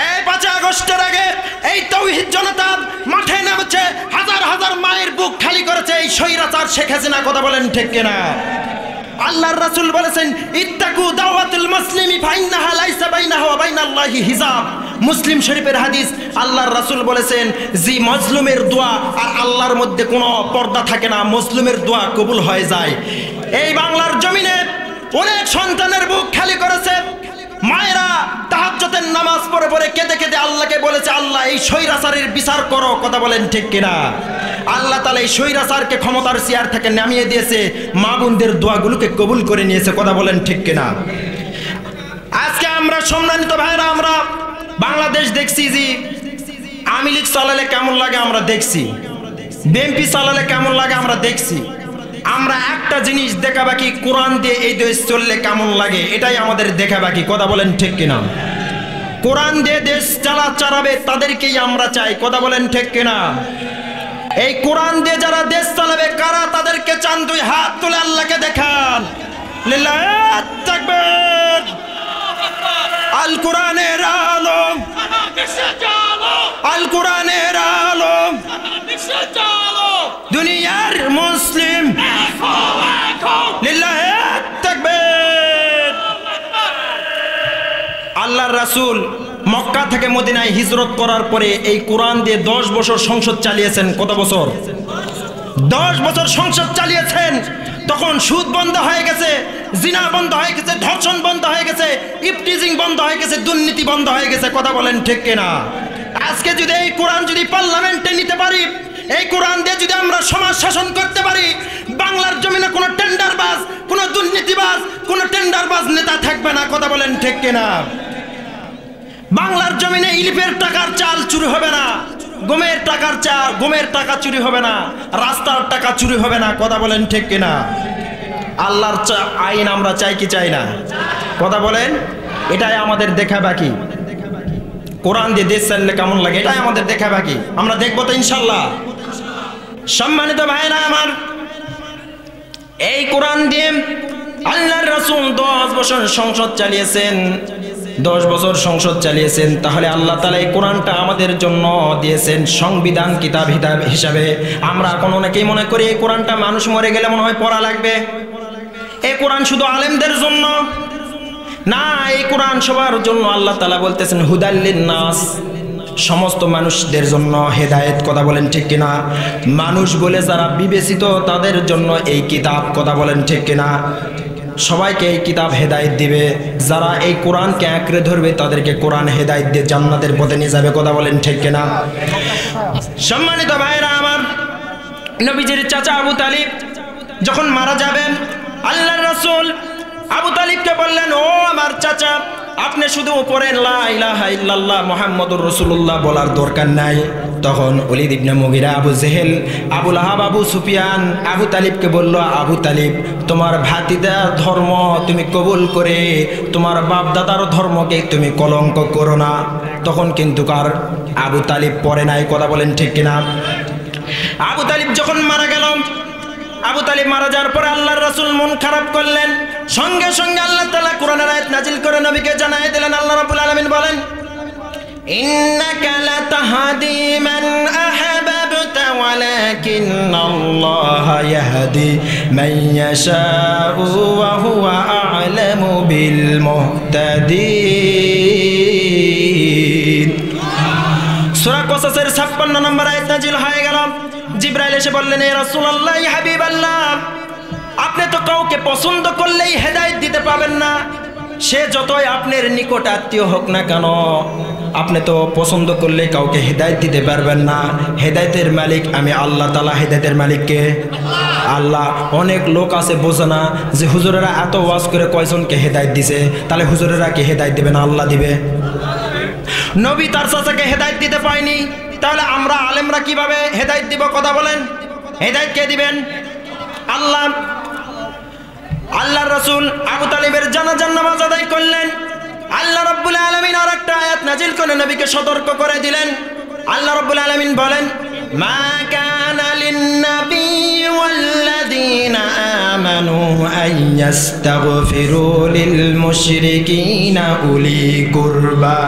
এই 5 আগস্টের আগে এই তাওহীদ জনতা মাঠে নেমেছে, হাজার হাজার মায়ের বুক খালি করেছে এই স্বৈরাচার শেখ হাসিনা, কথা বলেন ঠিক কিনা? আল্লাহর রাসূল বলেছেন ইত্তাকু দাওয়াতুল মুসলিমি ফাইন্নাহা লাইসা বাইনাহা ওয়া বাইনাল্লাহি হিজাব। মুসলিম শরীফের হাদিস, আল্লাহর রাসূল বলেছেন যে মজলুমের দোয়া আর আল্লাহর মধ্যে কোনো পর্দা থাকে না, মজলুমের দোয়া কবুল হয়ে যায়। এই বাংলার জমিনে অনেক সন্তানের বুক খালি করেছে। মায়েরা তাহাজ্জুদের নামাজ পড়ে পড়ে কেঁদে কেঁদে আল্লাহকে বলেছে আল্লাহ এই স্বৈরাচারের বিচার করো, কথা বলেন ঠিক কিনা? আল্লাহ তাআলা এই স্বৈরাচারকে ক্ষমতার চেয়ার থেকে নামিয়ে দিয়েছে, মা বোনদের দোয়াগুলোকে কবুল করে নিয়েছে, কথা বলেন ঠিক কিনা? আজকে আমরা সম্মানিত ভাইরা আমরা বাংলাদেশ দেখছি যে আওয়ামী লীগ চালালে কেমন লাগে আমরা দেখছি, বিএনপি চালালে কেমন লাগে আমরা দেখছি। আমরা একটা জিনিস দেখা বাকি, কোরআন দিয়ে এই দেশ চললে কেমন লাগে এটাই আমাদের দেখা বাকি, কথা বলেন ঠিক কিনা? কোরআন দিয়ে দেশ চালাবে তাদেরকেই আমরা চাই, কথা বলেন ঠিক কিনা? এই কোরআন দিয়ে যারা দেশ চালাবে কারা তাদেরকে চান, 2 হাত তুলে আল্লাহকে দেখান। লিল্লাহি তাকবীর। আল কোরআনের আলো, আল কোরআনের আলো, দুনিয়ার মুসলিম লিল্লাহি তাকবীর। আল্লাহর রাসূল মক্কা থেকে মদিনায় হিজরত করার পরে এই কোরআন দিয়ে 10 বছর সংসদ চালিয়েছেন। কত বছর? 10 বছর সংসদ চালিয়েছেন। তখন সুদ বন্ধ হয়ে গেছে, জিনা বন্ধ হয়ে গেছে, ধর্ষণ বন্ধ হয়ে গেছে, ইফটিজিং বন্ধ হয়ে গেছে, দুর্নীতি বন্ধ হয়ে গেছে, কথা বলেন ঠিক কিনা? আজকে যদি এই কোরআন যদি পার্লামেন্টে নিতে পারি, এই কোরআন দিয়ে যদি আমরা সমাজ শাসন করতে পারি, বাংলার জমিনে কোনো টেন্ডারবাজ, কোনো দুর্নীতিবাজ, কোনো টেন্ডারবাজ নেতা থাকবে না, কথা বলেন ঠিক কিনা? বাংলার জমিনে ইলিপের টাকার চাল চুরি হবে না, গমের টাকা চুরি হবে না, রাস্তার টাকা চুরি হবে না, কথা বলেন ঠিক কিনা? আল্লাহর আইন আমরা চাই কি চাই না, কথা বলেন? এটাই আমাদের দেখা বাকি। কোরআন দিয়ে দেশ চাললে কেমন লাগে এটাই আমাদের দেখা বাকি, আমরা দেখবো তো ইনশাল্লাহ। সম্মানিত ভাইরা আমার, এই কোরআন দিয়ে আল্লাহর রাসূল 10 বছর সংসদ চালিয়েছেন, 10 বছর সংসদ চালিয়েছেন। তাহলে আল্লাহ তাআলা এই কোরআনটা আমাদের জন্য দিয়েছেন সংবিধান কিতাব হিসাবে। আমরা এখন অনেকেই মনে করি এই কোরআনটা মানুষ মরে গেলে মনে হয় পড়া লাগবে, এই কোরআন শুধু আলেমদের জন্য না, এই কোরআন সবার জন্য। আল্লাহ তাআলা বলতেছেন হুদাল লিন্নাস, সমস্ত মানুষদের জন্য হেদায়েত, কথা বলেন ঠিক কিনা? মানুষ বলে যারা বিবেচিত তাদের জন্য এই কিতাব, কথা বলেন ঠিক কিনা? সবাইকে এই কিতাব হেদায়েত দিবে, যারা এই কোরআনকে আঁকড়ে ধরবে তাদেরকে কোরআন হেদায়েত দিয়ে জান্নাতের পথে নিয়ে যাবে, কথা বলেন ঠিক কিনা? সম্মানিত ভাইরা আমার, নবীজির চাচা আবু তালিব যখন মারা যাবেন, আল্লাহর রাসূল আবু তালিবকে বললেন, ও আমার চাচা, আপনি শুধু উপরে লা ইলাহা ইল্লাল্লাহ মুহাম্মাদুর রাসূলুল্লাহ বলার দরকার নাই, তখন ওলীদ ইবনে মুগিরা, আবু জেহেল, আবু লাহাব, আবু সুফিয়ান আবু তালিবকে বলল, আবু তালিব তোমার ভাতিদার ধর্ম তুমি কবুল করে তোমার বাপ দাদার ধর্মকে তুমি কলঙ্ক করো না। তখন কিন্তু কার আবু তালিব পরে নাই, কথা বলেন ঠিক কিনা? আবু তালিব যখন মারা গেল, আবু তালিব মারা যাওয়ার পরে আল্লাহর রাসূল মন খারাপ করলেন। সঙ্গে সঙ্গে আল্লাহ তাআলা কোরআনের আয়াত নাজিল করে নবীকে জানায় দিলেন। আল্লাহ রাব্বুল আলামিন বলেন, ইন্নাকা লাতাহদি মান আহবাবতা ওয়ালাকিন্নাল্লাহা ইয়াহদি মান ইয়াশাউ ওয়া হুয়া আ'লামু বিল মুহতাদিন। সূরা কসসের 56 নম্বর আয়াত নাজিল হয়ে গেল। জিবরাইল এসে বললেন, হে রাসূলুল্লাহ, ইয়া হাবিবাল্লাহ, আপনি তো কাউকে পছন্দ করলেই হেদায়েত দিতে পাবেন না, সে যতই আপনার নিকট আত্মীয় হোক না কেন, আপনি তো পছন্দ করলে কাউকে হেদায়েত দিতে পারবেন না। হেদায়েতের মালিক আমি আল্লাহ তাআলা। হেদায়েতের মালিককে আল্লাহ। অনেক লোক আছে বোঝে না যে হুজুরেরা এত ওয়াজ করে কয়জনকে হেদায়েত দিছে, তাহলে হুজুরেরা কি হেদায়েত দিবে না আল্লাহ দিবে? নবী তার চাচাকে হেদায়েত দিতে পায়নি, তাহলে আমরা আলেমরা কিভাবে হেদায়েত দিব? কথা বলেন, হেদায়েত কে দিবেন? আল্লাহ। আল্লাহর রাসূল আবু তালিবের জানাজার নামাজ আদায় করলেন। আল্লাহ রাব্বুল আলামিন আরেকটা আয়াত নাজিল করে নবীকে সতর্ক করে দিলেন। আল্লাহ রাব্বুল আলামিন বলেন, মা কানা লিন-নাবিয়্যি ওয়াল্লাযীনা আমানু আইয়াস্তাগফিরু লিল মুশরিকিনা উলি কুরবা।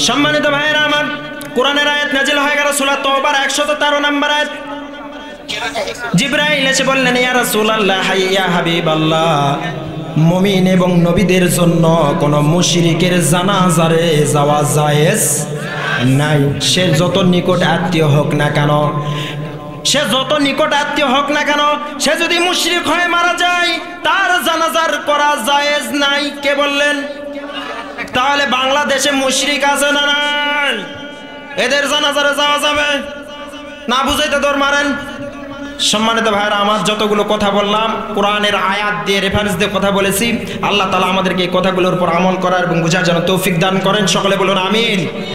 সম্মানিত ভাইরা আমার, কোরআনের আয়াত নাজিল হয়ে গেল সূরা তাওবার 113 নম্বর আয়াত। জিবরাইল এসে বললেন, ইয়া রাসূলুল্লাহ, ইয়া হাবিবাল্লাহ, মুমিন এবং নবীদের জন্য কোন মুশরিকের জানাজারে যাওয়া জায়েজ নাই। সে যত নিকট আত্মীয় হোক না কেন, সে যত নিকট আত্মীয় হোক না কেন, সে যদি মুশরিক হয়ে মারা যায় তার জানাজার করা জায়েজ নাই। কে বললেন? তাহলে বাংলাদেশে মুশরিক আছে না নাই? এদের জানাজারে যাওয়া যাবে না? বুঝাইতে দৌড় মারেন। সম্মানিত ভাইরা আমার, যতগুলো কথা বললাম কোরআনের আয়াত দিয়ে রেফারেন্স দিয়ে কথা বলেছি। আল্লাহ তাআলা আমাদেরকে এই কথাগুলোর উপর আমল করার এবং বোঝার জন্য তৌফিক দান করেন। সকলে বলুন আমিন।